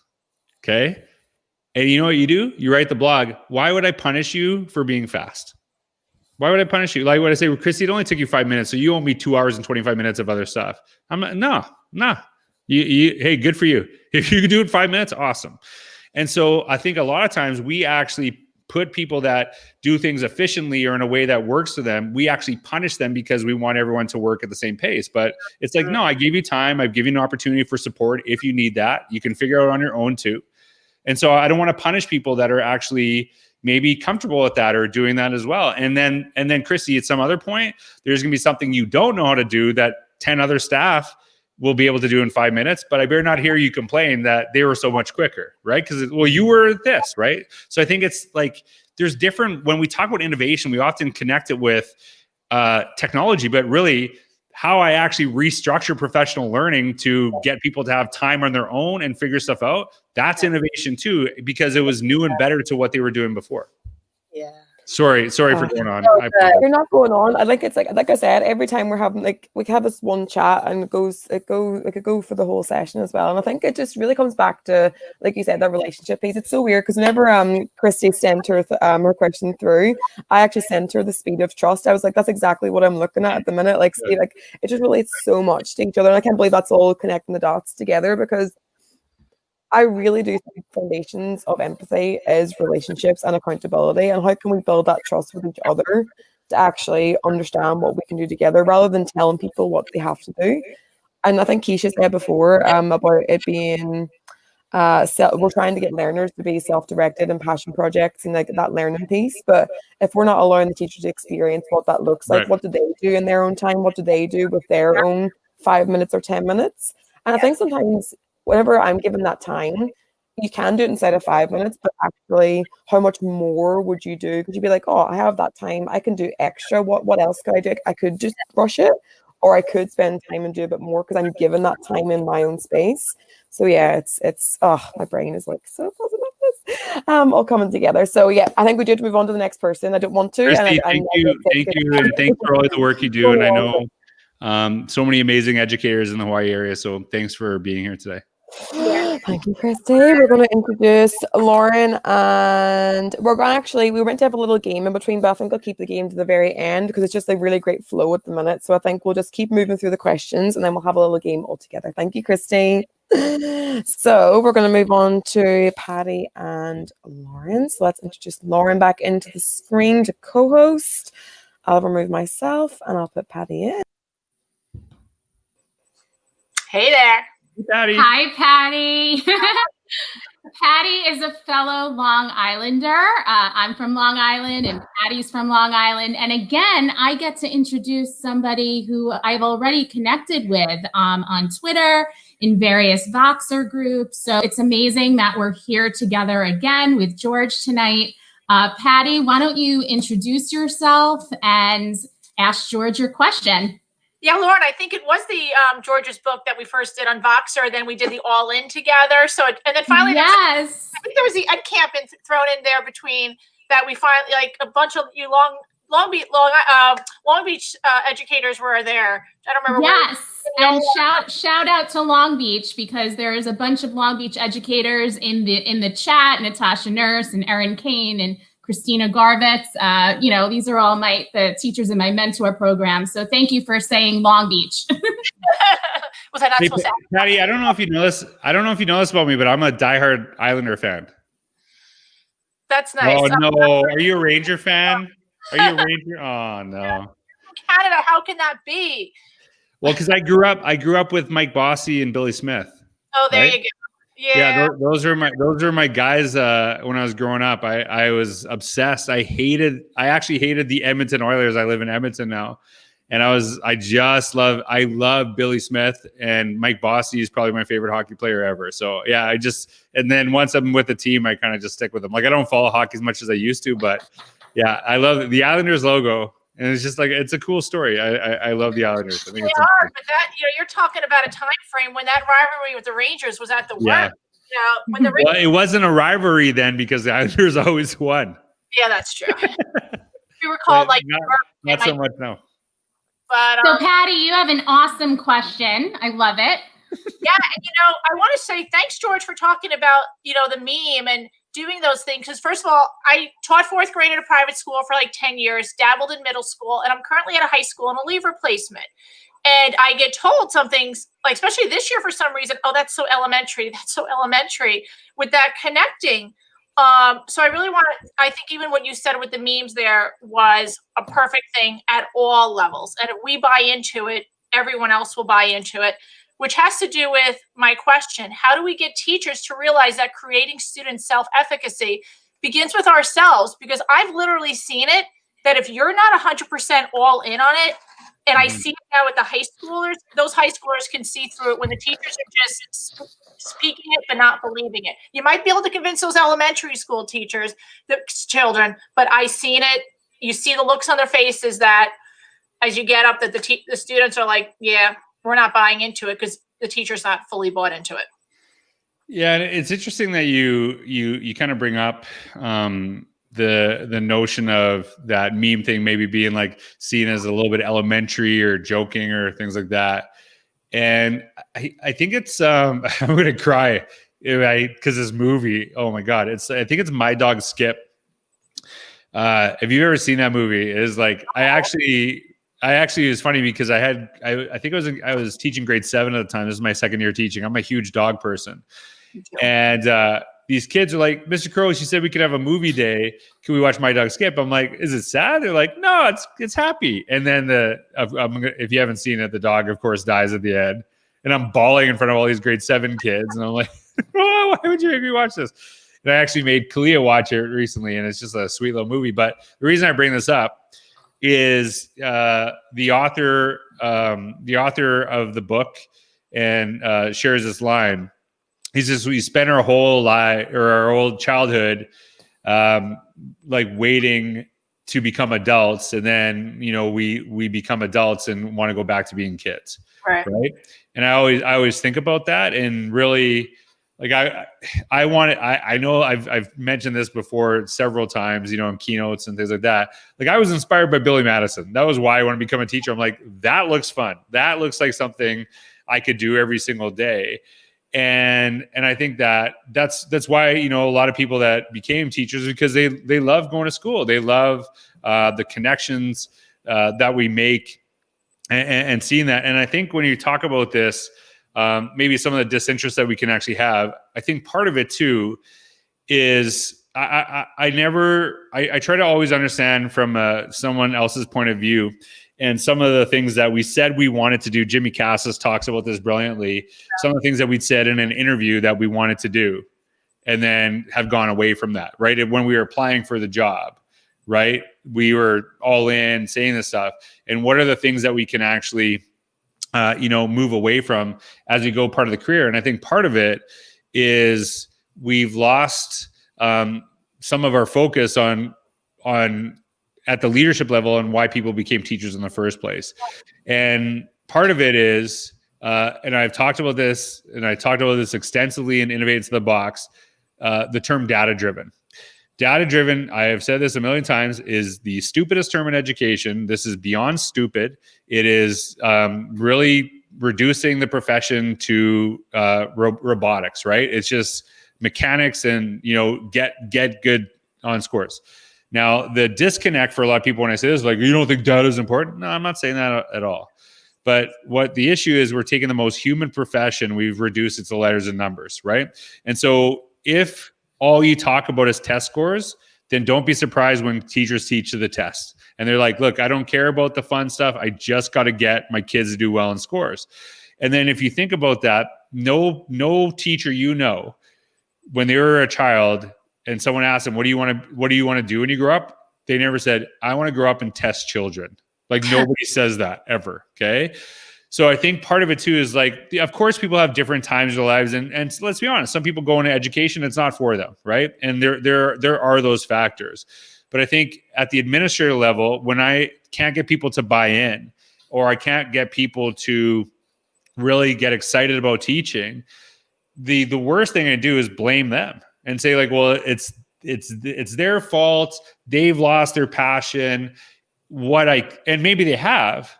Okay. And you know what you do? You write the blog. Why would I punish you for being fast? Why would I punish you? Like what I say, well, Christy, it only took you 5 minutes. So you owe me 2 hours and 25 minutes of other stuff. I'm like, no. Hey, good for you. If you could do it in 5 minutes, awesome. And so I think a lot of times we actually put people that do things efficiently or in a way that works for them, we actually punish them because we want everyone to work at the same pace. But it's like, no, I gave you time. I've given you an opportunity for support. If you need that, you can figure it out on your own too. And so I don't want to punish people that are actually maybe comfortable with that or doing that as well. And then Christy, at some other point, there's going to be something you don't know how to do that 10 other staff will be able to do in 5 minutes, but I better not hear you complain that they were so much quicker, right? Because, well, you were this, right? So I think it's like, there's different, when we talk about innovation, we often connect it with technology, but really how I actually restructure professional learning to get people to have time on their own and figure stuff out, that's innovation too, because it was new and better to what they were doing before. Yeah. Sorry for going on. You're not going on. I think it's like I said, every time we're having we have this one chat and it could go for the whole session as well. And I think it just really comes back to, like you said, that relationship piece. It's so weird because whenever Christy sent her question through, I actually sent her the speed of trust. I was like, that's exactly what I'm looking at the minute. Like, see, like it just relates so much to each other. And I can't believe that's all connecting the dots together, because I really do think foundations of empathy is relationships and accountability, and how can we build that trust with each other to actually understand what we can do together rather than telling people what they have to do. And I think Keisha said before about it being we're trying to get learners to be self-directed and passion projects and like that learning piece, but if we're not allowing the teachers to experience what that looks like, what do they do in their own time, what do they do with their own 5 minutes or 10 minutes? And I think sometimes whenever I'm given that time, you can do it inside of 5 minutes, but actually how much more would you do? Could you be like, oh, I have that time, I can do extra. What else could I do? I could just rush it, or I could spend time and do a bit more because I'm given that time in my own space. So yeah, it's my brain is like so positive. All coming together. So yeah, I think we do have to move on to the next person. I don't want to. Christy, thank you, and thanks for all the work you do. And I know so many amazing educators in the Hawaii area. So thanks for being here today. Thank you, Christy. We're going to introduce Lauren, and we were meant to have a little game in between, but I think I'll keep the game to the very end because it's just a really great flow at the minute. So I think we'll just keep moving through the questions and then we'll have a little game all together. Thank you, Christy. So we're going to move on to Patty and Lauren. So let's introduce Lauren back into the screen to co-host. I'll remove myself and I'll put Patty in. Hey there. Patty. Hi, Patty. Patty is a fellow Long Islander. I'm from Long Island and Patty's from Long Island. And again, I get to introduce somebody who I've already connected with on Twitter, in various Voxer groups. So it's amazing that we're here together again with George tonight. Patty, why don't you introduce yourself and ask George your question? Yeah, Lauren, I think it was the George's book that we first did on Voxer. Then we did the All In together. So, and then finally, yes, I think there was the Ed Camp thrown in there between that. We finally, like a bunch of you Long Beach educators were there. I don't remember. Yes, and shout out to Long Beach because there is a bunch of Long Beach educators in the chat. Natasha Nurse and Erin Kane and Christina Garvitz. These are all the teachers in my mentor program. So thank you for saying Long Beach. Was I not supposed to? Patty, I don't know if you know this. I don't know if you know this about me, but I'm a diehard Islander fan. That's nice. Oh no, are you a Ranger fan? Are you a Ranger? Oh no. Canada, how can that be? Well, because I grew up with Mike Bossy and Billy Smith. Oh, there you go. Yeah, those are my guys. When I was growing up, I was obsessed. I actually hated the Edmonton Oilers. I live in Edmonton now, and I love Billy Smith, and Mike Bossy is probably my favorite hockey player ever. So yeah, and then once I'm with the team, I kind of just stick with them. Like I don't follow hockey as much as I used to, but yeah, I love the Islanders logo. And it's just like, it's a cool story. I love the Islanders. I think but that, you're talking about a time frame when that rivalry with the Rangers was at the worst. When the Rangers, well, it wasn't a rivalry then because the Islanders always won. Yeah, that's true. We were called not so much now. But so Patty, you have an awesome question. I love it. Yeah, I want to say thanks, George, for talking about the meme and doing those things. Because first of all, I taught fourth grade at a private school for like 10 years, dabbled in middle school, and I'm currently at a high school in a leave replacement. And I get told some things, like especially this year for some reason, oh, that's so elementary. That's so elementary with that connecting. So I think even what you said with the memes there was a perfect thing at all levels. And if we buy into it, everyone else will buy into it, which has to do with my question. How do we get teachers to realize that creating student self-efficacy begins with ourselves? Because I've literally seen it, that if you're not 100% all in on it, and I see it now with the high schoolers, those high schoolers can see through it when the teachers are just speaking it but not believing it. You might be able to convince those elementary school teachers, the children, but I seen it. You see the looks on their faces that as you get up that the students are like, yeah, we're not buying into it because the teacher's not fully bought into it. Yeah, and it's interesting that you kind of bring up the notion of that meme thing maybe being like seen as a little bit elementary or joking or things like that. And I think it's I'm gonna cry because this movie, oh my god, I think it's My Dog Skip. If you've ever seen that movie, it is like I actually it was funny because I was teaching grade 7 at the time. This is my second year teaching. I'm a huge dog person. And these kids are like, Mr. Couros, you said we could have a movie day. Can we watch My Dog Skip? I'm like, is it sad? They're like, no, it's happy. And then if you haven't seen it, the dog, of course, dies at the end. And I'm bawling in front of all these grade 7 kids. And I'm like, oh, why would you make me watch this? And I actually made Kalia watch it recently. And it's just a sweet little movie. But the reason I bring this up is the author of the book and shares this line. we spent our whole life or our whole childhood like waiting to become adults, and then we become adults and want to go back to being kids, right? And I always think about that, and really, like I know I've mentioned this before several times, in keynotes and things like that. Like, I was inspired by Billy Madison. That was why I want to become a teacher. I'm like, that looks fun. That looks like something I could do every single day. And I think that's why, a lot of people that became teachers, because they love going to school. They love the connections that we make and seeing that. And I think when you talk about this, maybe some of the disinterest that we can actually have, I think part of it too is I try to always understand from someone else's point of view. And some of the things that we said we wanted to do, Jimmy Cassis talks about this brilliantly. Some of the things that we'd said in an interview that we wanted to do, and then have gone away from that, right? When we were applying for the job, right? We were all in saying this stuff. And what are the things that we can actually, move away from as we go part of the career? And I think part of it is we've lost some of our focus on at the leadership level and why people became teachers in the first place. And part of it is, and I've talked about this, and I talked about this extensively in Innovate Into the Box, the term data-driven. Data-driven, I have said this a million times, is the stupidest term in education. This is beyond stupid. It is really reducing the profession to robotics, right? It's just mechanics and, get good on scores. Now, the disconnect for a lot of people when I say this, like, you don't think data is important? No, I'm not saying that at all. But what the issue is, we're taking the most human profession, we've reduced it to letters and numbers, right? And so if all you talk about is test scores, then don't be surprised when teachers teach to the test. And they're like, look, I don't care about the fun stuff. I just got to get my kids to do well in scores. And then if you think about that, no teacher, when they were a child, and someone asked them, what do you want to do when you grow up? They never said, I want to grow up and test children. Like, nobody says that ever. Okay. So I think part of it too is, like, of course, people have different times in their lives. And let's be honest, some people go into education, it's not for them. Right. And there are those factors. But I think at the administrator level, when I can't get people to buy in, or I can't get people to really get excited about teaching, the worst thing I do is blame them and say, like, well, it's their fault. They've lost their passion. And maybe they have,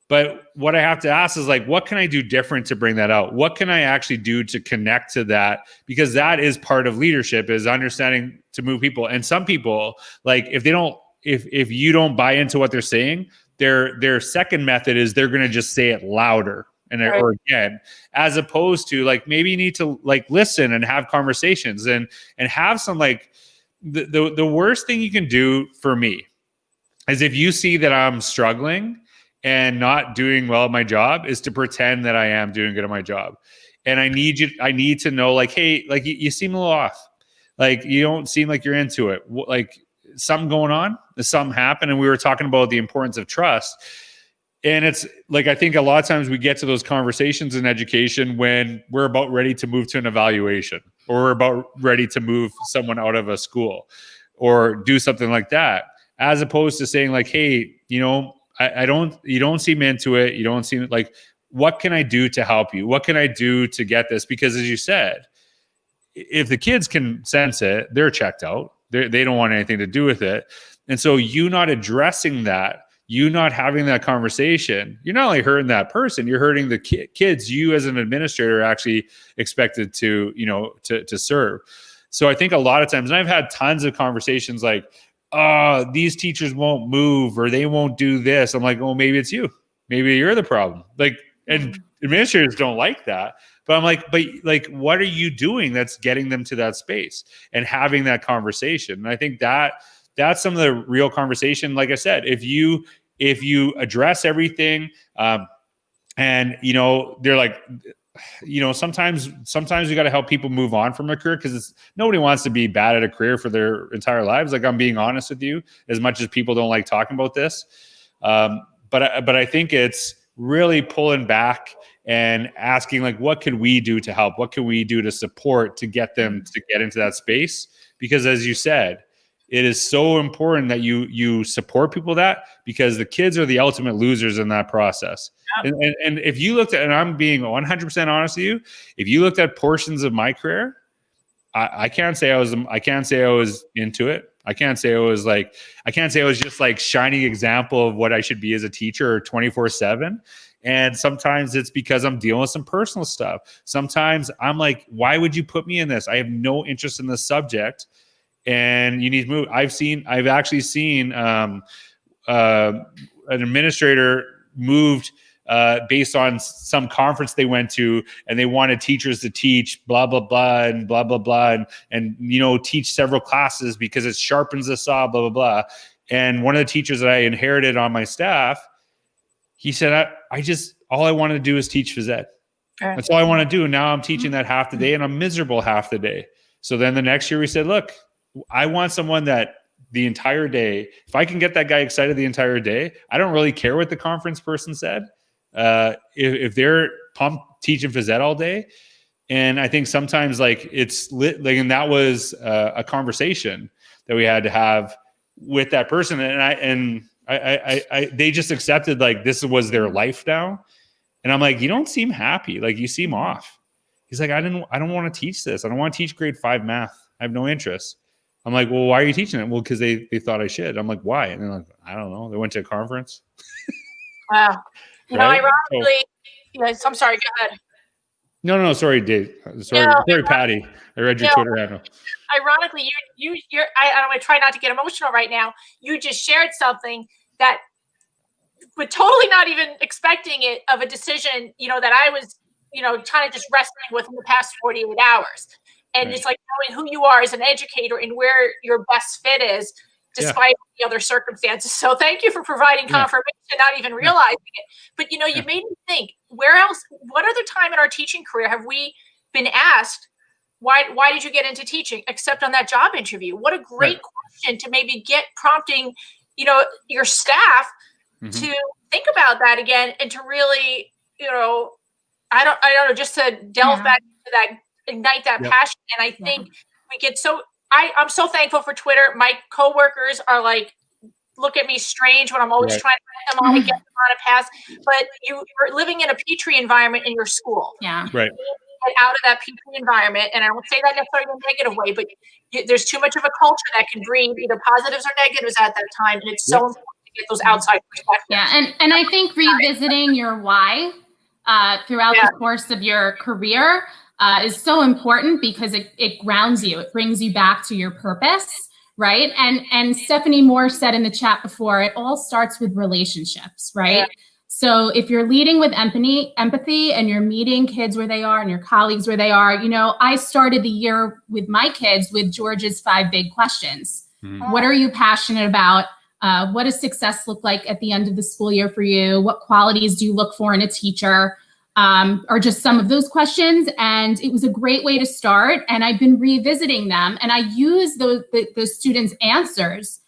but what I have to ask is, like, what can I do different to bring that out? What can I actually do to connect to that? Because that is part of leadership, is understanding to move people. And some people, like, if you don't buy into what they're saying, their second method is they're going to just say it louder. Or again, as opposed to, like, maybe you need to, like, listen and have conversations and have some, like, the worst thing you can do for me is, if you see that I'm struggling and not doing well at my job, is to pretend that I am doing good at my job. And I need to know, like, hey, like, you seem a little off. Like, you don't seem like you're into it. Like, something going on, something happened. And we were talking about the importance of trust. And it's like, I think a lot of times we get to those conversations in education when we're about ready to move to an evaluation, or we're about ready to move someone out of a school or do something like that, as opposed to saying, like, hey, you don't seem into it. You don't seem like, what can I do to help you? What can I do to get this? Because, as you said, if the kids can sense it, they're checked out. They don't want anything to do with it. And so you not addressing that, you not having that conversation, you're not only hurting that person, you're hurting the kids you as an administrator are actually expected to, to serve. So I think a lot of times, and I've had tons of conversations like, these teachers won't move, or they won't do this. I'm like, well, maybe it's you. Maybe you're the problem. Like, and administrators don't like that. But I'm like, what are you doing that's getting them to that space and having that conversation? And I think that's some of the real conversation. Like I said, if you address everything, and they're like, sometimes we got to help people move on from a career, because nobody wants to be bad at a career for their entire lives. Like, I'm being honest with you, as much as people don't like talking about this. But I think it's really pulling back and asking like, what could we do to help? What can we do to support to get them to get into that space? Because as you said, it is so important that you support people because the kids are the ultimate losers in that process. Yep. And if you looked at, and I'm being 100% honest with you, if you looked at portions of my career, I can't say I was into it. I can't say I was just like shining example of what I should be as a teacher 24/7. And sometimes it's because I'm dealing with some personal stuff. Sometimes I'm like, why would you put me in this? I have no interest in this subject, and you need to move. I've actually seen an administrator moved based on some conference they went to, and they wanted teachers to teach blah blah blah and blah blah blah and teach several classes because it sharpens the saw, blah blah blah. And one of the teachers that I inherited on my staff, he said, all I wanted to do is teach phys ed. That's all I want to do. Now I'm teaching that half the day, and I'm miserable half the day. So then the next year we said, look, I want someone that the entire day, if I can get that guy excited the entire day, I don't really care what the conference person said. If they're pumped teaching phys ed all day. And I think sometimes like it's lit, like, and that was a conversation that we had to have with that person. And they just accepted like this was their life now. And I'm like, you don't seem happy. Like you seem off. He's like, I don't want to teach this. I don't want to teach grade 5 math. I have no interest. I'm like, well, why are you teaching it? Well, because they thought I should. I'm like, why? And they're like, I don't know. They went to a conference. Wow. Right? Ironically, yes, I'm sorry, go ahead. No, sorry, Dave. Sorry, Patty. I read your Twitter handle. Ironically, I'm going to try not to get emotional right now. You just shared something that, but totally not even expecting it, of a decision, that I was, kind of just wrestling with in the past 48 hours. And It's like knowing who you are as an educator and where your best fit is, despite the other circumstances. So thank you for providing confirmation, not even realizing it. But, you made me think, where else, what other time in our teaching career have we been asked, why did you get into teaching, except on that job interview? What a great question to maybe get prompting, your staff to think about that again, and to really, I don't know, just to delve back into that, ignite that passion. And I think we get I'm so thankful for Twitter. My coworkers are like, look at me strange when I'm always trying to get them on and get them on a path. But you're living in a petri environment in your school. Yeah. Right. Get out of that petri environment. And I don't say that necessarily in a negative way, but there's too much of a culture that can breed either positives or negatives at that time. And it's so important to get those outside perspectives. Yeah. And I think revisiting your why throughout the course of your career is so important, because it grounds you. It brings you back to your purpose, right? And Stephanie Moore said in the chat before, it all starts with relationships, right? Yeah. So if you're leading with empathy and you're meeting kids where they are and your colleagues where they are, I started the year with my kids with George's 5 big questions. What are you passionate about? What does success look like at the end of the school year for you? What qualities do you look for in a teacher? Or just some of those questions. And it was a great way to start. And I've been revisiting them, and I use those students' answers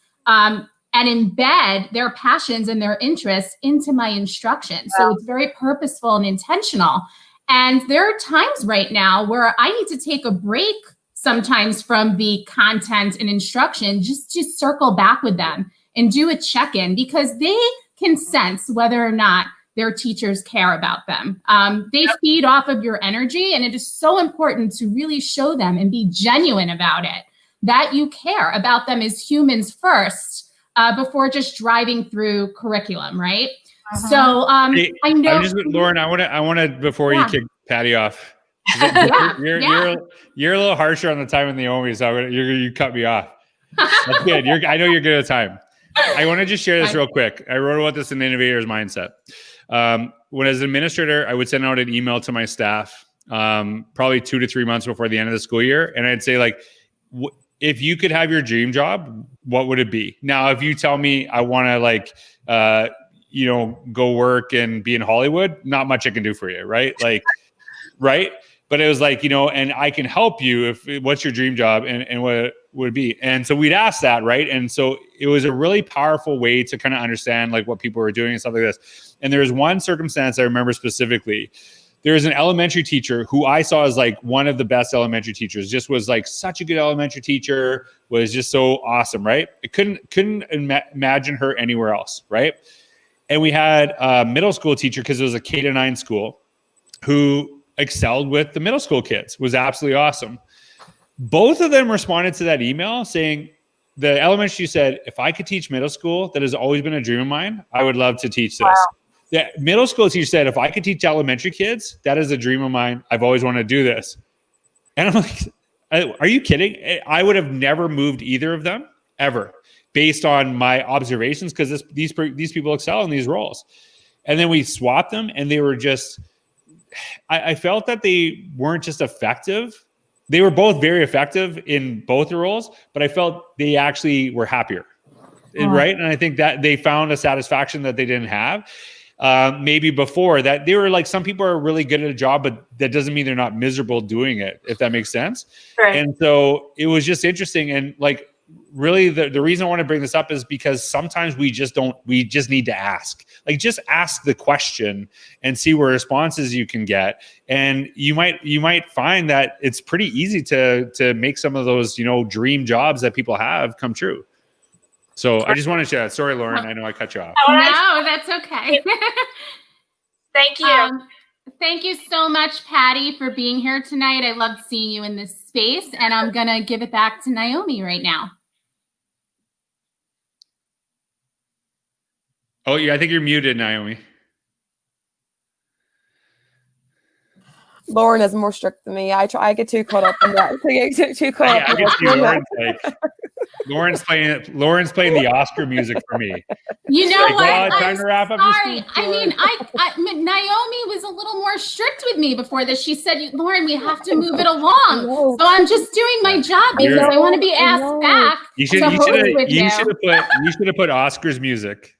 and embed their passions and their interests into my instruction. So it's very purposeful and intentional. And there are times right now where I need to take a break sometimes from the content and instruction, just to circle back with them and do a check-in, because they can sense whether or not their teachers care about them. They feed off of your energy, and it is so important to really show them and be genuine about it, that you care about them as humans first, before just driving through curriculum, right? So I know, Lauren, I want to before you kick Patty off. You're a little harsher on the time in the Naomi, so you cut me off. That's good. I know you're good at time. I want to just share this real quick. I wrote about this in Innovator's Mindset. When as an administrator, I would send out an email to my staff, probably 2 to 3 months before the end of the school year. And I'd say like, if you could have your dream job, what would it be? Now, if you tell me I want to like, go work and be in Hollywood, not much I can do for you. Right. Like, right. But it was like, and I can help you what's your dream job and what it would be. And so we'd ask that. Right. And so it was a really powerful way to kind of understand like what people were doing and stuff like this. And there was one circumstance I remember specifically. There was an elementary teacher who I saw as like one of the best elementary teachers, just was like such a good elementary teacher, was just so awesome, right? I couldn't imagine her anywhere else, right? And we had a middle school teacher, because it was a K-9 school, who excelled with the middle school kids, was absolutely awesome. Both of them responded to that email saying, the elementary said, if I could teach middle school, that has always been a dream of mine, I would love to teach this. Wow. The middle school teacher said, if I could teach elementary kids, that is a dream of mine. I've always wanted to do this. And I'm like, are you kidding? I would have never moved either of them ever, based on my observations, because these people excel in these roles. And then we swapped them, and they were just, I felt that they weren't just effective. They were both very effective in both the roles, but I felt they actually were happier, right? And I think that they found a satisfaction that they didn't have. Maybe before that, they were like, some people are really good at a job, but that doesn't mean they're not miserable doing it, if that makes sense. Right. And so it was just interesting. And like, really the reason I want to bring this up is because sometimes we just need to ask, like, just ask the question and see what responses you can get. And you might find that it's pretty easy to make some of those, dream jobs that people have come true. So I just wanted to share that. Sorry, Lauren, I know I cut you off. No, that's okay. Thank you. Thank you so much, Patty, for being here tonight. I loved seeing you in this space, and I'm going to give it back to Naomi right now. Oh, yeah, I think you're muted, Naomi. Lauren is more strict than me. I get too caught up in that. I get too caught up in that. Lauren's playing the Oscar music for me. You know what? Time to wrap up. Sorry. I mean, Naomi was a little more strict with me before this. She said, Lauren, we have to move it along. So I'm just doing my job because I want to be asked back. You should have put Oscar's music.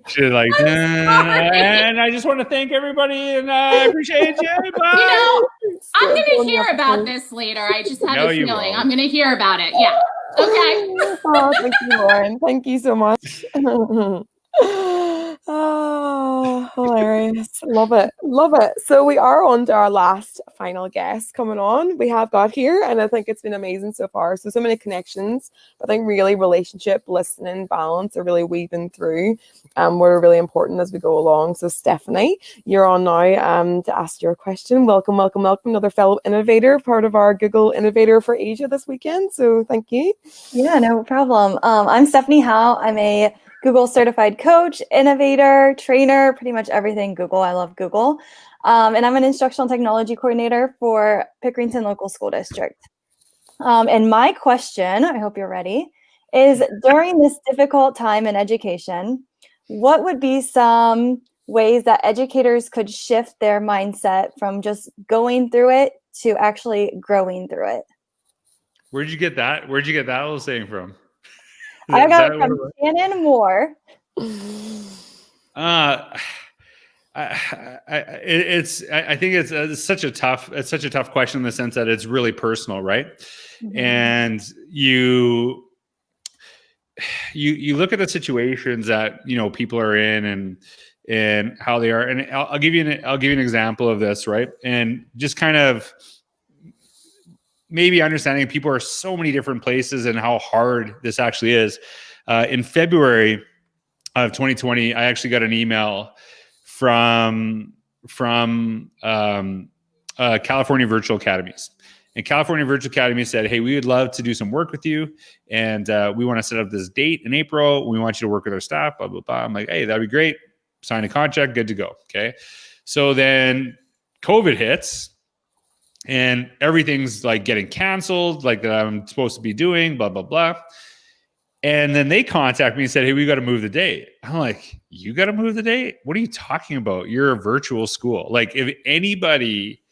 Should like, and I just want to thank everybody, and I appreciate you. Bye. I'm gonna hear about this later. I just have a feeling I'm gonna hear about it. Yeah. Okay. Oh, thank you, Lauren. Thank you so much. Oh, hilarious. Love it. Love it. So we are on to our last final guest coming on. We have got here, and I think it's been amazing so far. So many connections. I think really relationship, listening, balance are really weaving through. What are really important as we go along. So Stephanie, you're on now to ask your question. Welcome, welcome, welcome. Another fellow innovator, part of our Google Innovator for Asia this weekend. So thank you. Yeah, no problem. I'm Stephanie Howe. I'm a Google certified coach, innovator, trainer, pretty much everything Google. I love Google. And I'm an instructional technology coordinator for Pickerington Local School District. And my question, I hope you're ready, is during this difficult time in education, what would be some ways that educators could shift their mindset from just going through it to actually growing through it? Where'd you get that? Where'd you get that little saying from? I got it from Shannon Moore. I think it's such a tough question in the sense that it's really personal, right? Mm-hmm. And you look at the situations that people are in and how they are, and I'll give you an example of this, right? And just kind of maybe understanding people are so many different places and how hard this actually is. In February of 2020, I actually got an email from California Virtual Academies. And California Virtual Academy said, hey, we would love to do some work with you. And we want to set up this date in April. We want you to work with our staff, blah, blah, blah. I'm like, hey, that'd be great. Sign a contract, good to go. Okay. So then COVID hits. And everything's like getting canceled, like that I'm supposed to be doing, blah, blah, blah. And then they contact me and said, hey, we got to move the date. I'm like, you got to move the date? What are you talking about? You're a virtual school. Like, if anybody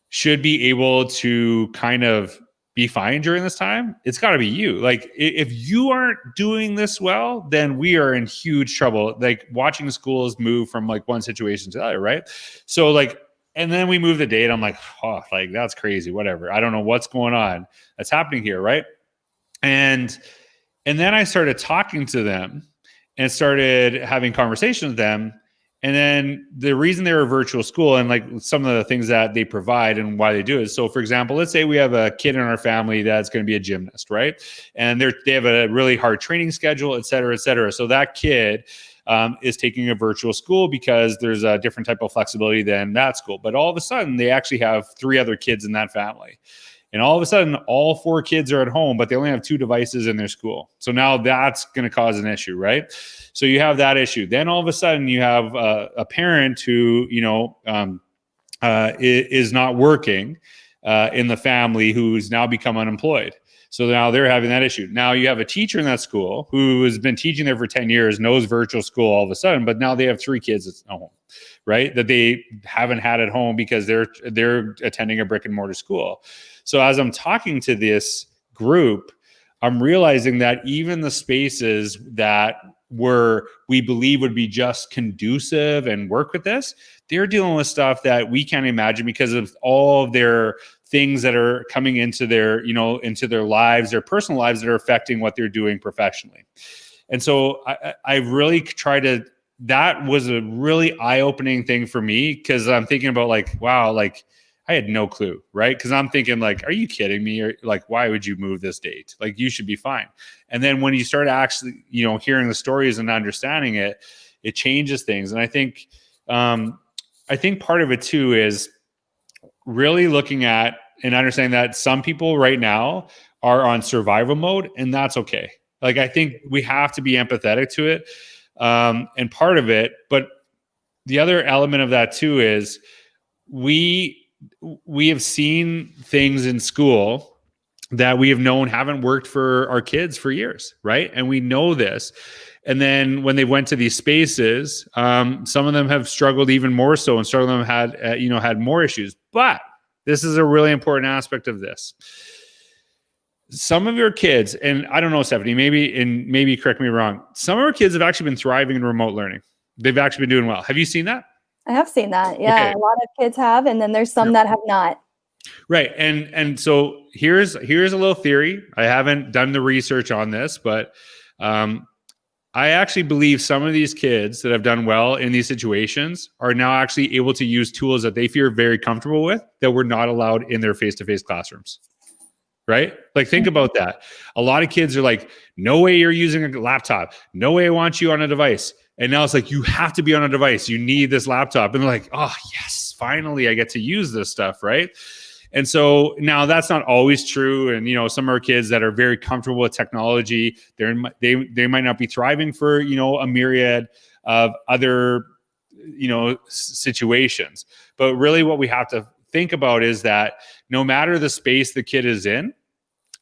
should be able to kind of be fine during this time, it's got to be you. Like, if you aren't doing this well, then we are in huge trouble. Like, watching schools move from like one situation to the other, right? So like, and then we move the date. I'm like, oh, like that's crazy. Whatever. I don't know what's going on that's happening here, right? And then I started talking to them and started having conversations with them. And then the reason they're a virtual school and like some of the things that they provide and why they do it. So for example, let's say we have a kid in our family that's going to be a gymnast, right? And they have a really hard training schedule, et cetera, et cetera. So that kid is taking a virtual school because there's a different type of flexibility than that school. But all of a sudden, they actually have 3 other kids in that family. And all of a sudden, all 4 kids are at home, but they only have 2 devices in their school. So now that's going to cause an issue, right? So you have that issue. Then all of a sudden, you have a parent who, is not working in the family who's now become unemployed. So now they're having that issue. Now you have a teacher in that school who has been teaching there for 10 years, knows virtual school all of a sudden, but now they have 3 kids at home, right? That they haven't had at home because they're attending a brick and mortar school. So as I'm talking to this group, I'm realizing that even the spaces that we believe would be just conducive and work with this, they're dealing with stuff that we can't imagine because of all of their things that are coming into their, into their lives, their personal lives that are affecting what they're doing professionally. And so I really try to, that was a really eye-opening thing for me because I'm thinking about like, wow, like I had no clue, right? Because I'm thinking like, are you kidding me? Or like, why would you move this date? Like you should be fine. And then when you start actually, hearing the stories and understanding it, it changes things. And I think part of it too is really looking at and understanding that some people right now are on survival mode, and that's okay. Like, I think we have to be empathetic to it. And part of it, but the other element of that too is we have seen things in school that we have known haven't worked for our kids for years, right? And we know this. And then when they went to these spaces, some of them have struggled even more so, and some of them had more issues. But this is a really important aspect of this. Some of your kids, and I don't know, Stephanie, maybe correct me wrong, some of our kids have actually been thriving in remote learning. They've actually been doing well. Have you seen that? I have seen that. Yeah, okay. A lot of kids have, and then there's some that have not. Right. And so here's a little theory. I haven't done the research on this, but I actually believe some of these kids that have done well in these situations are now actually able to use tools that they feel very comfortable with that were not allowed in their face-to-face classrooms. Right? Like, think about that. A lot of kids are like, no way you're using a laptop. No way I want you on a device. And now it's like, you have to be on a device. You need this laptop. And they're like, oh, yes, finally I get to use this stuff. Right? And so now that's not always true. And, some of our kids that are very comfortable with technology, they might not be thriving for, a myriad of other, situations. But really what we have to think about is that no matter the space the kid is in,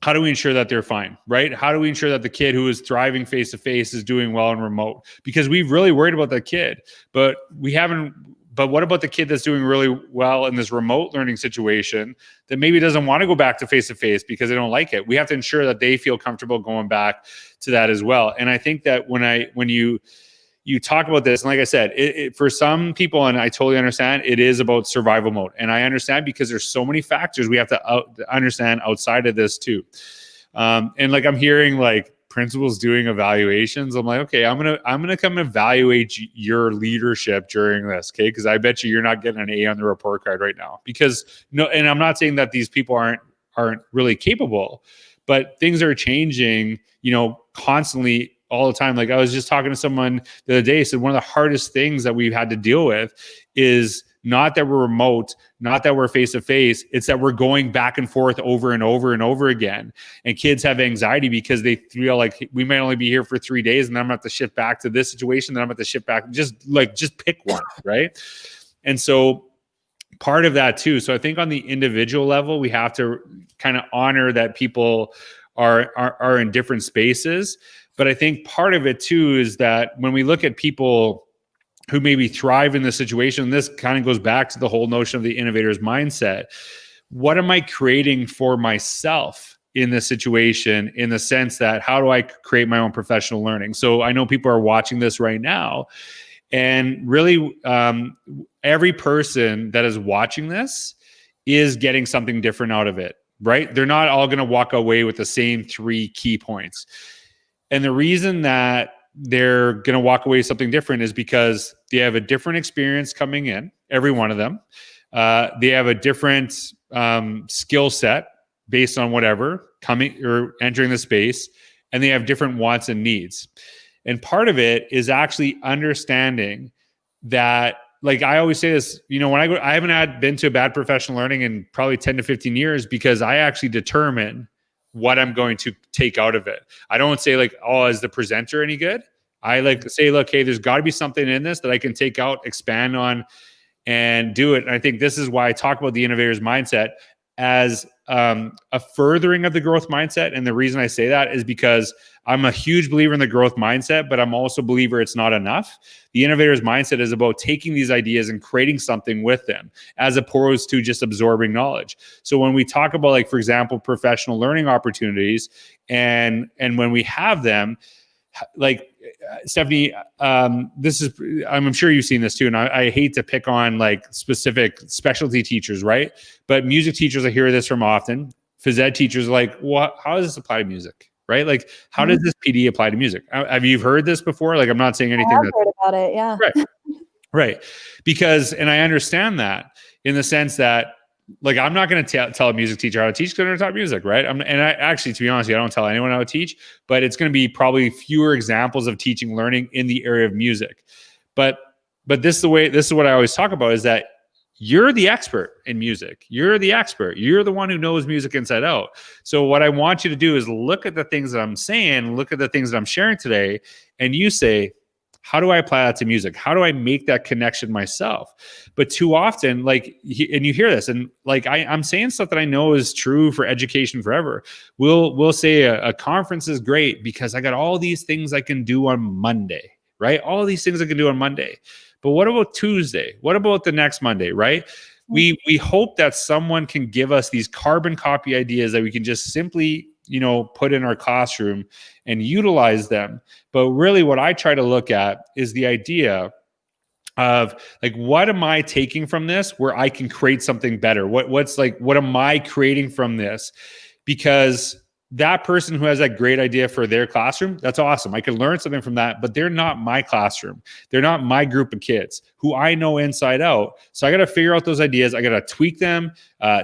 how do we ensure that they're fine, right? How do we ensure that the kid who is thriving face-to-face is doing well in remote? Because we've really worried about that kid, but what about the kid that's doing really well in this remote learning situation that maybe doesn't want to go back to face-to-face because they don't like it? We have to ensure that they feel comfortable going back to that as well. And I think that when you talk about this, and like I said, for some people, and I totally understand, it is about survival mode. And I understand because there's so many factors we have to understand outside of this too. And like I'm hearing like principals doing evaluations. I'm like, okay, I'm gonna come evaluate your leadership during this, okay? Because I bet you're not getting an A on the report card right now. Because and I'm not saying that these people aren't really capable, but things are changing, constantly. All the time. Like I was just talking to someone the other day, said one of the hardest things that we've had to deal with is not that we're remote, not that we're face-to-face, it's that we're going back and forth over and over and over again. And kids have anxiety because they feel like we might only be here for 3 days and then I'm going to have to shift back to this situation, then I'm going to have to shift back, just pick one, right? And so part of that too. So I think on the individual level, we have to kind of honor that people are in different spaces. But I think part of it too is that when we look at people who maybe thrive in this situation, this kind of goes back to the whole notion of the innovator's mindset. What am I creating for myself in this situation, in the sense that how do I create my own professional learning? So I know people are watching this right now, and really every person that is watching this is getting something different out of it, right? They're not all going to walk away with the same 3 key points. And the reason that they're going to walk away with something different is because they have a different experience coming in, every one of them. They have a different skill set based on whatever coming or entering the space, and they have different wants and needs. And part of it is actually understanding that, like I always say this, you know, when I haven't been to a bad professional learning in probably 10 to 15 years, because I actually determine what I'm going to take out of it. I don't say like, oh, is the presenter any good? I like say, look, hey, there's got to be something in this that I can take out, expand on, and do it. And I think this is why I talk about the innovator's mindset as a furthering of the growth mindset. And the reason I say that is because I'm a huge believer in the growth mindset, but I'm also a believer it's not enough. The innovator's mindset is about taking these ideas and creating something with them, as opposed to just absorbing knowledge. So when we talk about, like, for example, professional learning opportunities, and when we have them, like Stephanie, this is, I'm sure you've seen this too. And I hate to pick on like specific specialty teachers, right? But music teachers, I hear this from often. Phys ed teachers are like, what, how does this apply to music? Right? Like, how does this PD apply to music? Have you heard this before? Like, I'm not saying anything. I've heard about it. Yeah. Right. Right. Because, and I understand that in the sense that, like, I'm not going to tell a music teacher how to teach because they're taught music, right? And I actually, to be honest, I don't tell anyone how to teach, but it's going to be probably fewer examples of teaching learning in the area of music. But this is what I always talk about, is that you're the expert in music. You're the expert. You're the one who knows music inside out. So what I want you to do is look at the things that I'm saying, look at the things that I'm sharing today, and you say, how do I apply that to music? How do I make that connection myself? But too often, like, and you hear this, and like I'm saying stuff that I know is true for education forever. We'll say a conference is great because I got all these things I can do on Monday, right? All these things I can do on Monday. But what about Tuesday? What about the next Monday, right? We hope that someone can give us these carbon copy ideas that we can just simply, you know, put in our classroom and utilize them. But really what I try to look at is the idea of, like, what am I taking from this where I can create something better? What am I creating from this? Because that person who has that great idea for their classroom, that's awesome. I could learn something from that, but they're not my classroom. They're not my group of kids who I know inside out. So I got to figure out those ideas. I got to tweak them,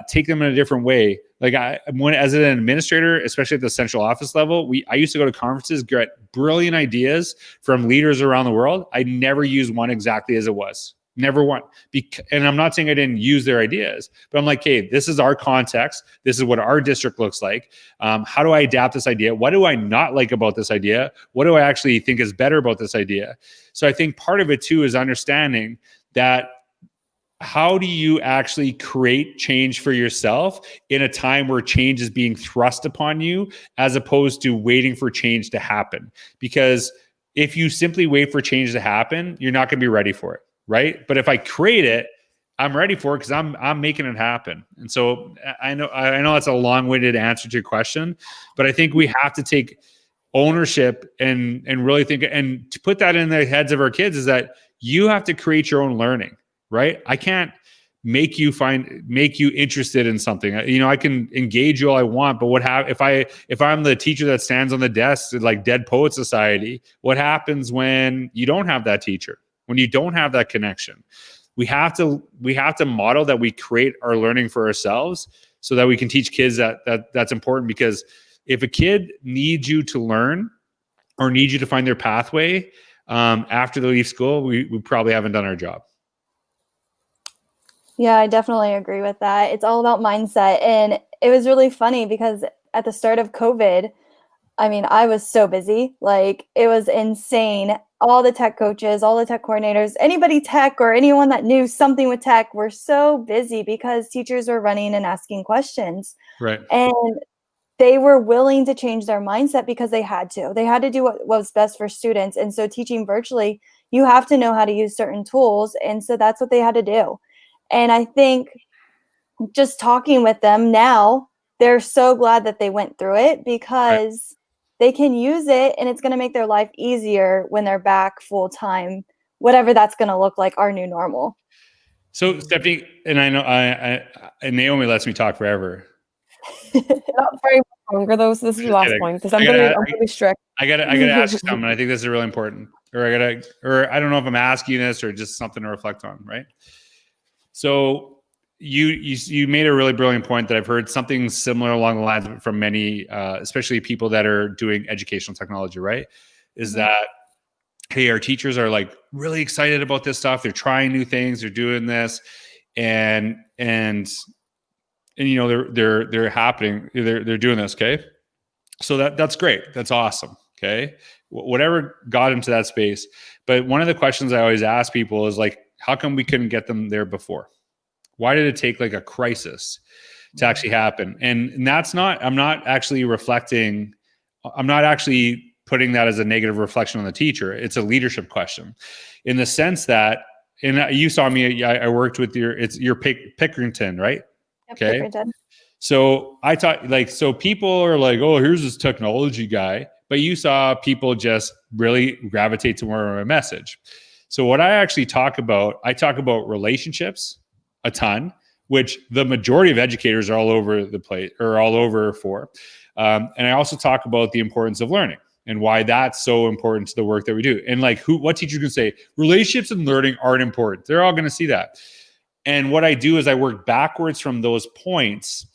take them in a different way. Like, as an administrator, especially at the central office level, I used to go to conferences, get brilliant ideas from leaders around the world. I never used one exactly as it was. Never one. And I'm not saying I didn't use their ideas, but I'm like, hey, this is our context. This is what our district looks like. How do I adapt this idea? What do I not like about this idea? What do I actually think is better about this idea? So I think part of it too is understanding that, how do you actually create change for yourself in a time where change is being thrust upon you, as opposed to waiting for change to happen? Because if you simply wait for change to happen, you're not going to be ready for it. Right. But if I create it, I'm ready for it because I'm making it happen. And so I know that's a long-winded answer to your question, but I think we have to take ownership and really think, and to put that in the heads of our kids, is that you have to create your own learning, right? I can't make you interested in something. You know, I can engage you all I want, but if I'm the teacher that stands on the desk like Dead Poet Society, what happens when you don't have that teacher? When you don't have that connection? We have to model that we create our learning for ourselves, so that we can teach kids that's important. Because if a kid needs you to learn or needs you to find their pathway after they leave school, we probably haven't done our job. Yeah, I definitely agree with that. It's all about mindset. And it was really funny because at the start of COVID, I mean, I was so busy. Like, it was insane. All the tech coaches, all the tech coordinators, anybody tech or anyone that knew something with tech were so busy because teachers were running and asking questions. Right. And they were willing to change their mindset because they had to. They had to do what was best for students. And so teaching virtually, you have to know how to use certain tools. And so that's what they had to do. And I think just talking with them now, they're so glad that they went through it, because they can use it and it's going to make their life easier when they're back full time, whatever that's going to look like, our new normal. So Stephanie, and I know and Naomi lets me talk forever. Not very much longer though, so this is your last kidding. point because I'm gonna be strict. I gotta ask you something. I think this is really important. Or I don't know if I'm asking you this or just something to reflect on, right? So you made a really brilliant point that I've heard something similar along the lines from many, especially people that are doing educational technology, right? Is that, hey, our teachers are like really excited about this stuff. They're trying new things. They're doing this, and you know they're happening. They're doing this. Okay, so that's great. That's awesome. Okay, whatever got into that space. But one of the questions I always ask people is like, how come we couldn't get them there before? Why did it take like a crisis to actually happen? And that's not. I'm not actually putting that as a negative reflection on the teacher. It's a leadership question in the sense that, and you saw me, I worked with your Pickerington, right? Okay. Pickerington. So I thought so people are like, oh, here's this technology guy, but you saw people just really gravitate to more of a message. So what I actually talk about relationships a ton, which the majority of educators are all over the place or all over for. And I also talk about the importance of learning and why that's so important to the work that we do. And like what teachers can say, relationships and learning aren't important. They're all going to see that. And what I do is I work backwards from those points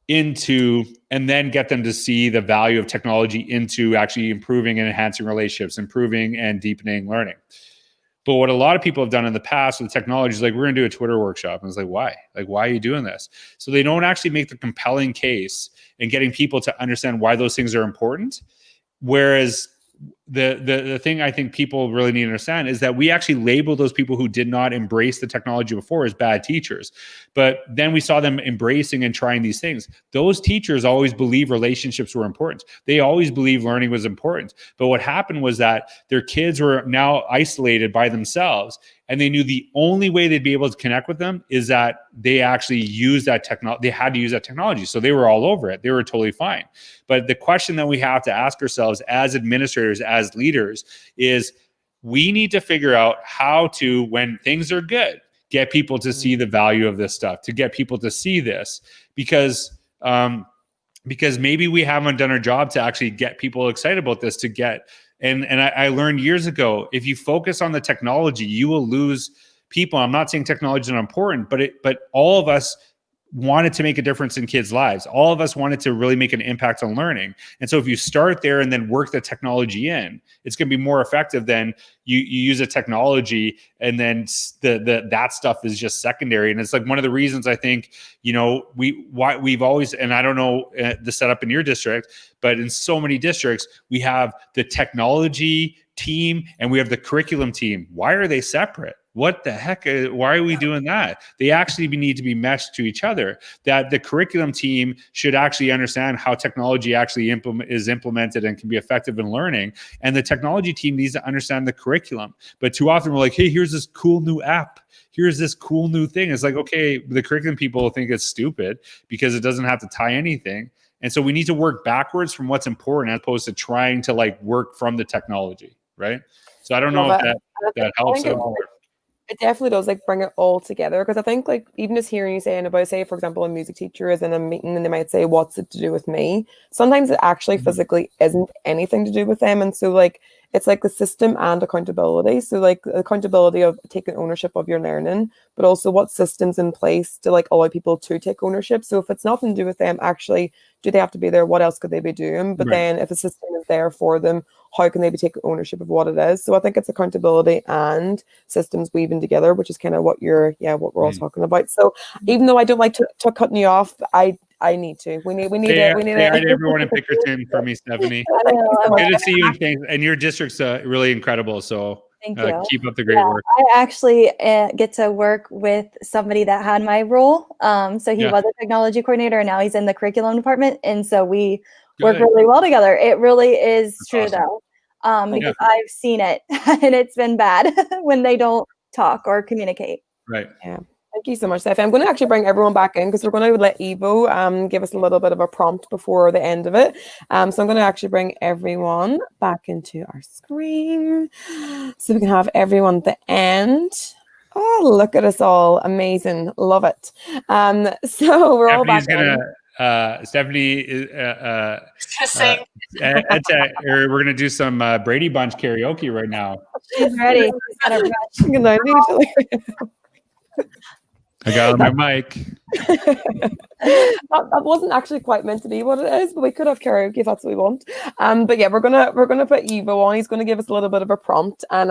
into, and then get them to see the value of technology into actually improving and enhancing relationships, improving and deepening learning. But what a lot of people have done in the past with technology is like, we're going to do a Twitter workshop. And it's like, why? Like, why are you doing this? So they don't actually make the compelling case in getting people to understand why those things are important. Whereas the thing I think people really need to understand is that we actually label those people who did not embrace the technology before as bad teachers. But then we saw them embracing and trying these things. Those teachers always believed relationships were important. They always believed learning was important. But what happened was that their kids were now isolated by themselves, and they knew the only way they'd be able to connect with them is that they actually used that technology. They had to use that technology. So they were all over it. They were totally fine. But the question that we have to ask ourselves as administrators, as leaders, is we need to figure out how to, when things are good, get people to see the value of this stuff, to get people to see this, because maybe we haven't done our job to actually get people excited about this, to get. And I learned years ago, if you focus on the technology, you will lose people. I'm not saying technology is not important, but all of us wanted to make a difference in kids' lives. All of us wanted to really make an impact on learning. And so if you start there and then work the technology in, it's going to be more effective than you use a technology and then that stuff is just secondary. And it's like one of the reasons I think, we've always, and I don't know the setup in your district, but in so many districts, we have the technology team and we have the curriculum team. Why are they separate? What the heck? Why are we doing that? They actually need to be meshed to each other. That the curriculum team should actually understand how technology actually is implemented and can be effective in learning. And the technology team needs to understand the curriculum. But too often we're like, hey, here's this cool new app. Here's this cool new thing. It's like, okay, the curriculum people think it's stupid because it doesn't have to tie anything. And so we need to work backwards from what's important as opposed to trying to like work from the technology, right? So I don't know if that helps at all. It definitely does like bring it all together, because I think like even just hearing you saying about, say, for example, a music teacher is in a meeting and they might say, what's it to do with me? Sometimes it actually physically isn't anything to do with them. And so like it's like the system and accountability. So like accountability of taking ownership of your learning, but also what systems in place to like allow people to take ownership. So if it's nothing to do with them, actually, do they have to be there? What else could they be doing? But then if a system is there for them, how can they be taking ownership of what it is? So I think it's accountability and systems weaving together, which is kind of what we're all talking about. So even though I don't like to cutting you off, I need to. We need everyone in Pickerington for me, Stephanie. Good to see you, and your district's really incredible. So thank you. Keep up the great work. I actually get to work with somebody that had my role. So he was a technology coordinator, and now he's in the curriculum department, and so we work really well together. It really is true, awesome. Though, because I've seen it, and it's been bad when they don't talk or communicate. Right. Yeah. Thank you so much, Stephanie. I'm going to actually bring everyone back in because we're going to let Evo give us a little bit of a prompt before the end of it. So I'm going to actually bring everyone back into our screen so we can have everyone at the end. Oh, look at us all. Amazing. Love it. So we're all back in. Stephanie is Just saying. we're gonna do some Brady Bunch karaoke right now. She's ready. She's got her brush. Good night, Lisa. I got on my mic. That wasn't actually quite meant to be what it is, but we could have karaoke if that's what we want. But yeah, we're gonna put Evo on. He's gonna give us a little bit of a prompt, and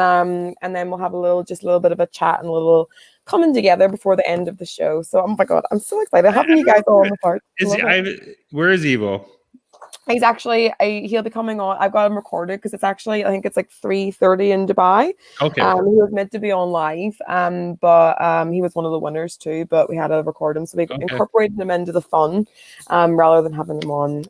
then we'll have a little bit of a chat and a little coming together before the end of the show. So oh my god, I'm so excited having you guys all on the part. Where is Evo? He's actually he'll be coming on. I've got him recorded because it's actually I think it's like 3:30 in Dubai. Okay. He was meant to be on live, but he was one of the winners too. But we had to record him, so we incorporated him into the fun, rather than having him on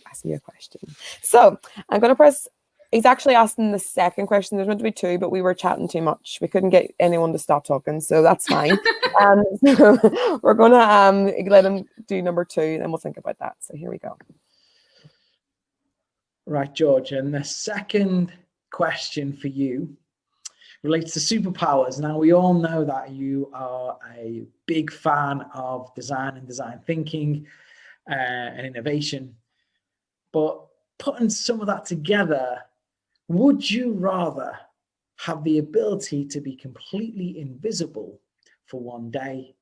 asking you a question. So I'm gonna press. He's actually asking the second question. There's meant to be two, but we were chatting too much. We couldn't get anyone to stop talking, so that's fine. So we're gonna let him do number two, and we'll think about that. So here we go. Right, George, and the second question for you relates to superpowers. Now, we all know that you are a big fan of design and design thinking and innovation, but putting some of that together, would you rather have the ability to be completely invisible for one day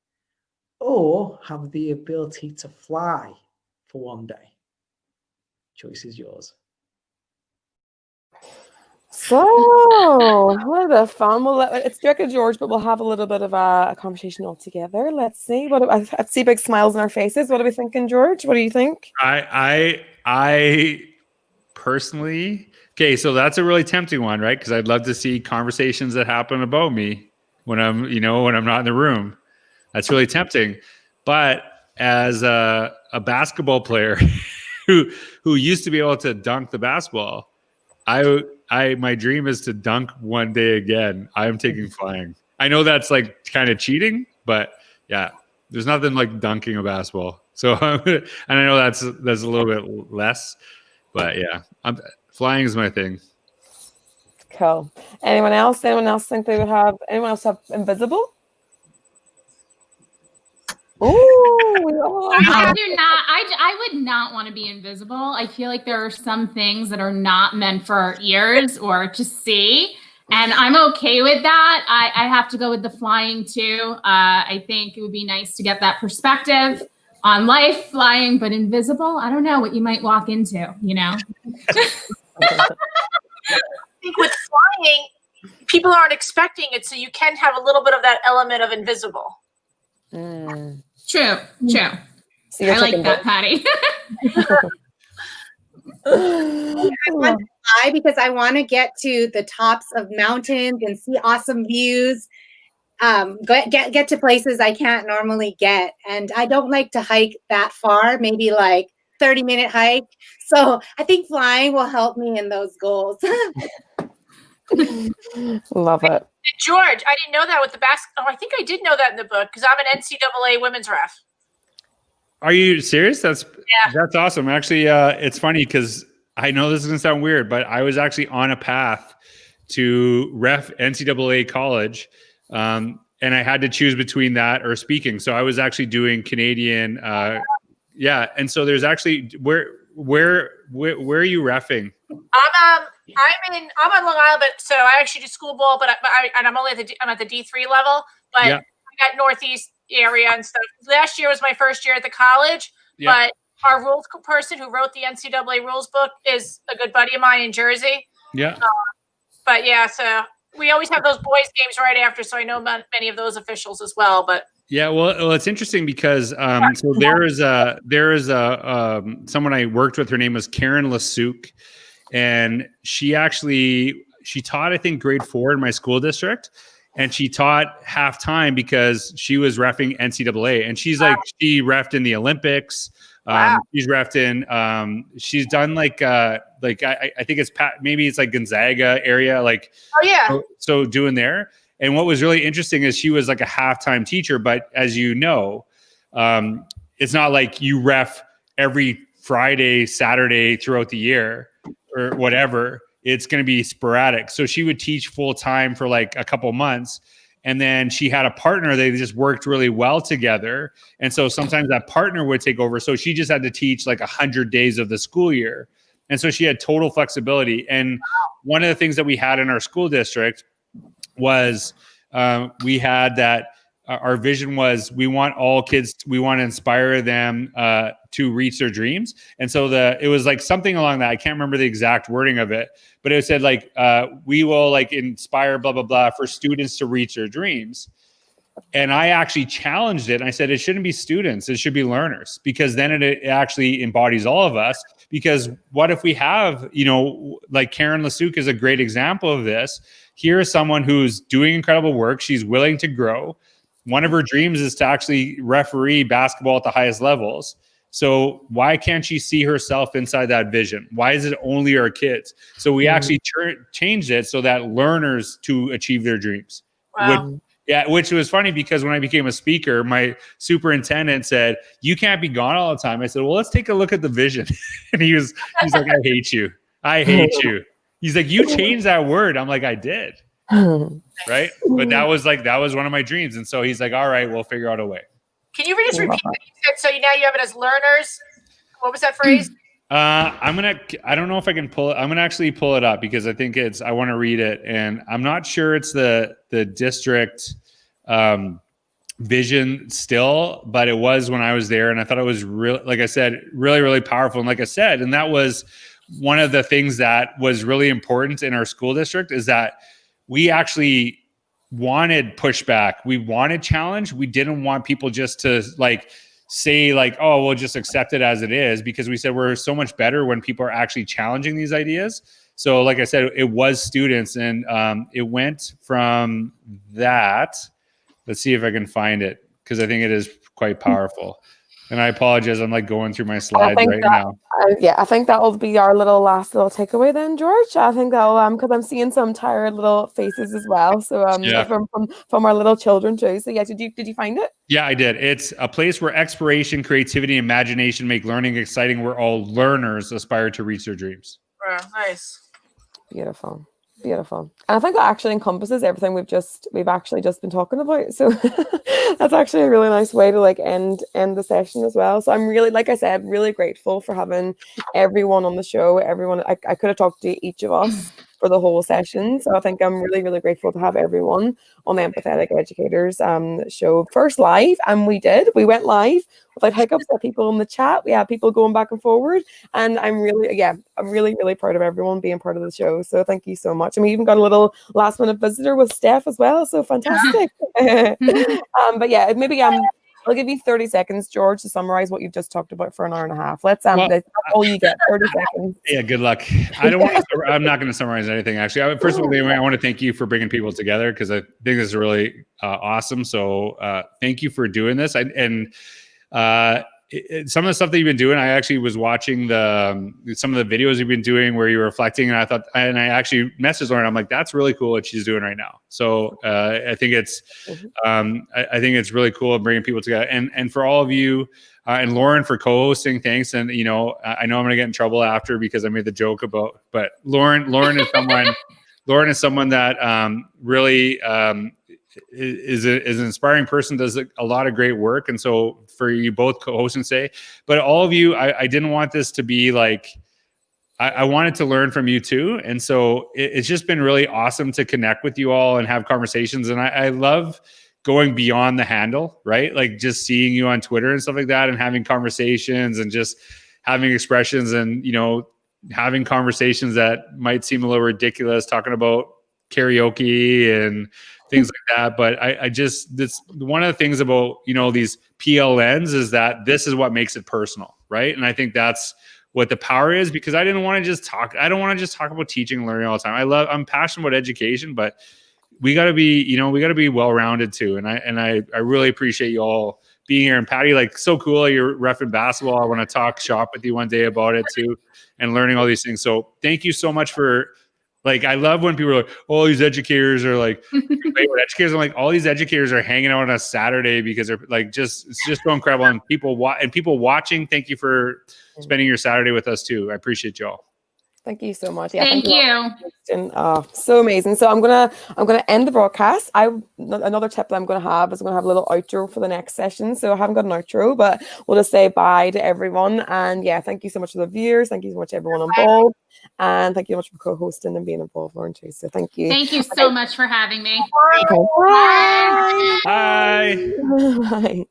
or have the ability to fly for one day? Choice is yours. So, what a fun. It's directed at George, but we'll have a little bit of a conversation all together. Let's see. I see big smiles on our faces. What are we thinking, George? What do you think? I personally, okay, so that's a really tempting one, right? Because I'd love to see conversations that happen about me when I'm not in the room. That's really tempting. But as a basketball player who used to be able to dunk the basketball, my dream is to dunk one day again. I'm taking flying. I know that's like kind of cheating, but yeah, there's nothing like dunking a basketball. So, and I know that's a little bit less, but yeah, flying is my thing. Cool. Anyone else? Anyone else think they would have? Anyone else have invisible? Oh, I do not. I would not want to be invisible. I feel like there are some things that are not meant for our ears or to see, and I'm okay with that. I have to go with the flying too. I think it would be nice to get that perspective on life, flying, but invisible. I don't know what you might walk into. You know. I think with flying, people aren't expecting it, so you can have a little bit of that element of invisible. True. So I like that, Patty. I want to fly because I want to get to the tops of mountains and see awesome views. Get to places I can't normally get, and I don't like to hike that far. Maybe like 30-minute hike. So I think flying will help me in those goals. Love it. George, I didn't know that with the basketball. Oh, I think I did know that in the book because I'm an NCAA women's ref. Are you serious? That's awesome. Actually, it's funny because I know this is gonna sound weird, but I was actually on a path to ref NCAA college, and I had to choose between that or speaking. So I was actually doing Canadian. And so there's actually where are you reffing? I'm on Long Island, but so I actually do school ball, but I'm only I'm at the D3 level, but I got Northeast area and stuff. Last year was my first year at the college, but our rules person who wrote the NCAA rules book is a good buddy of mine in Jersey. Yeah. But yeah, so we always have those boys games right after, so I know many of those officials as well. But yeah, well, it's interesting because so there is someone I worked with. Her name was Karen Lasuk, and she taught I think grade 4 in my school district, and she taught half-time because she was reffing NCAA, and she reffed in the Olympics. She's reffed in. She's done I think it's maybe it's like Gonzaga area, so doing there. And what was really interesting is she was like a halftime teacher, but as you know, it's not like you ref every Friday, Saturday throughout the year or whatever. It's going to be sporadic. So she would teach full time for like a couple months, And then she had a partner. They just worked really well together. And so sometimes that partner would take over. So she just had to teach like 100 days of the school year. And so she had total flexibility. And one of the things that we had in our school district was we had that our vision was we want all kids, we want to inspire them to reach their dreams. And so it was like something along that. I can't remember the exact wording of it, but it said like, we will like inspire blah, blah, blah for students to reach their dreams. And I actually challenged it. And I said, it shouldn't be students, it should be learners, because then it actually embodies all of us. Because what if we have, like Karen Lasuk is a great example of this. Here is someone who's doing incredible work. She's willing to grow. One of her dreams is to actually referee basketball at the highest levels. So why can't she see herself inside that vision? Why is it only our kids? So we actually changed it so that learners to achieve their dreams. Wow. Which was funny because when I became a speaker, my superintendent said, "You can't be gone all the time." I said, "Well, let's take a look at the vision." And he's like, "I hate you. I hate you." He's like, "You changed that word." I'm like, "I did." Right. But that was one of my dreams. And so he's like, "All right, we'll figure out a way." Can you just repeat what you said? So now you have it as learners. What was that phrase? I don't know if I can pull it. I'm going to actually pull it up because I think I want to read it. And I'm not sure it's the district vision still, but it was when I was there. And I thought it was really, like I said, really, really powerful. And like I said, and that was one of the things that was really important in our school district is that we actually wanted pushback. We wanted challenge. We didn't want people just to say oh, we'll just accept it as it is, because we said we're so much better when people are actually challenging these ideas. So like I said, it was students, and it went from that. Let's see if I can find it, because I think it is quite powerful. And I apologize, I'm going through my slides now. I think that will be our last little takeaway then, George. I think that'll because I'm seeing some tired little faces as well. So from our little children too. So yeah, did you find it? Yeah, I did. It's a place where exploration, creativity, and imagination make learning exciting, where all learners aspire to reach their dreams. Nice. Beautiful. And I think that actually encompasses everything we've actually just been talking about. So that's actually a really nice way to end the session as well. So I'm really, like I said, really grateful for having everyone on the show. Everyone, I could have talked to each of us for the whole session. So I think I'm really, really grateful to have everyone on the Empathetic Educators show first live. And we went live without hiccups. There people in the chat. We had people going back and forward. And I'm really, really proud of everyone being part of the show. So thank you so much. And we even got a little last minute visitor with Steph as well. So fantastic. But yeah, maybe I'll give you 30 seconds, George, to summarize what you've just talked about for an hour and a half. That's all you get, 30 seconds. Yeah, good luck. I'm not going to summarize anything, actually. First of all, I want to thank you for bringing people together, because I think this is really awesome. So thank you for doing this. Some of the stuff that you've been doing, I actually was watching some of the videos you've been doing where you're reflecting, and I actually messaged Lauren. I'm like, that's really cool what she's doing right now. So I think it's really cool bringing people together, and for all of you, and Lauren for co-hosting, thanks. And I know I'm going to get in trouble after because I made the joke but Lauren is someone that really is an inspiring person, does a lot of great work. And so for you both co-hosting today, but all of you, I didn't want this to be I wanted to learn from you too. And so it's just been really awesome to connect with you all and have conversations. And I love going beyond the handle, right? Just seeing you on Twitter and stuff like that, and having conversations and just having expressions, and, having conversations that might seem a little ridiculous, talking about karaoke and things like that. But that's one of the things about, these PLNs is that this is what makes it personal. Right. And I think that's what the power is, because I don't want to just talk about teaching and learning all the time. I'm passionate about education, but we got to be well-rounded too. And I really appreciate you all being here. And Patty, so cool. You're reffing basketball. I want to talk shop with you one day about it too, and learning all these things. So thank you so much for, I love when people are all these educators are educators. I'm like, all these educators are hanging out on a Saturday because they're it's just so incredible. And people watching, thank you for spending your Saturday with us too. I appreciate y'all. Thank you so much. Yeah, Thank you. So amazing. So I'm gonna end the broadcast. Another tip that I'm gonna have is I'm gonna have a little outro for the next session. So I haven't got an outro, but we'll just say bye to everyone. And yeah, thank you so much to the viewers. Thank you so much everyone involved, and thank you so much for co-hosting and being involved, Lauren, too. So thank you. Thank you so much for having me. Okay. Bye. Bye.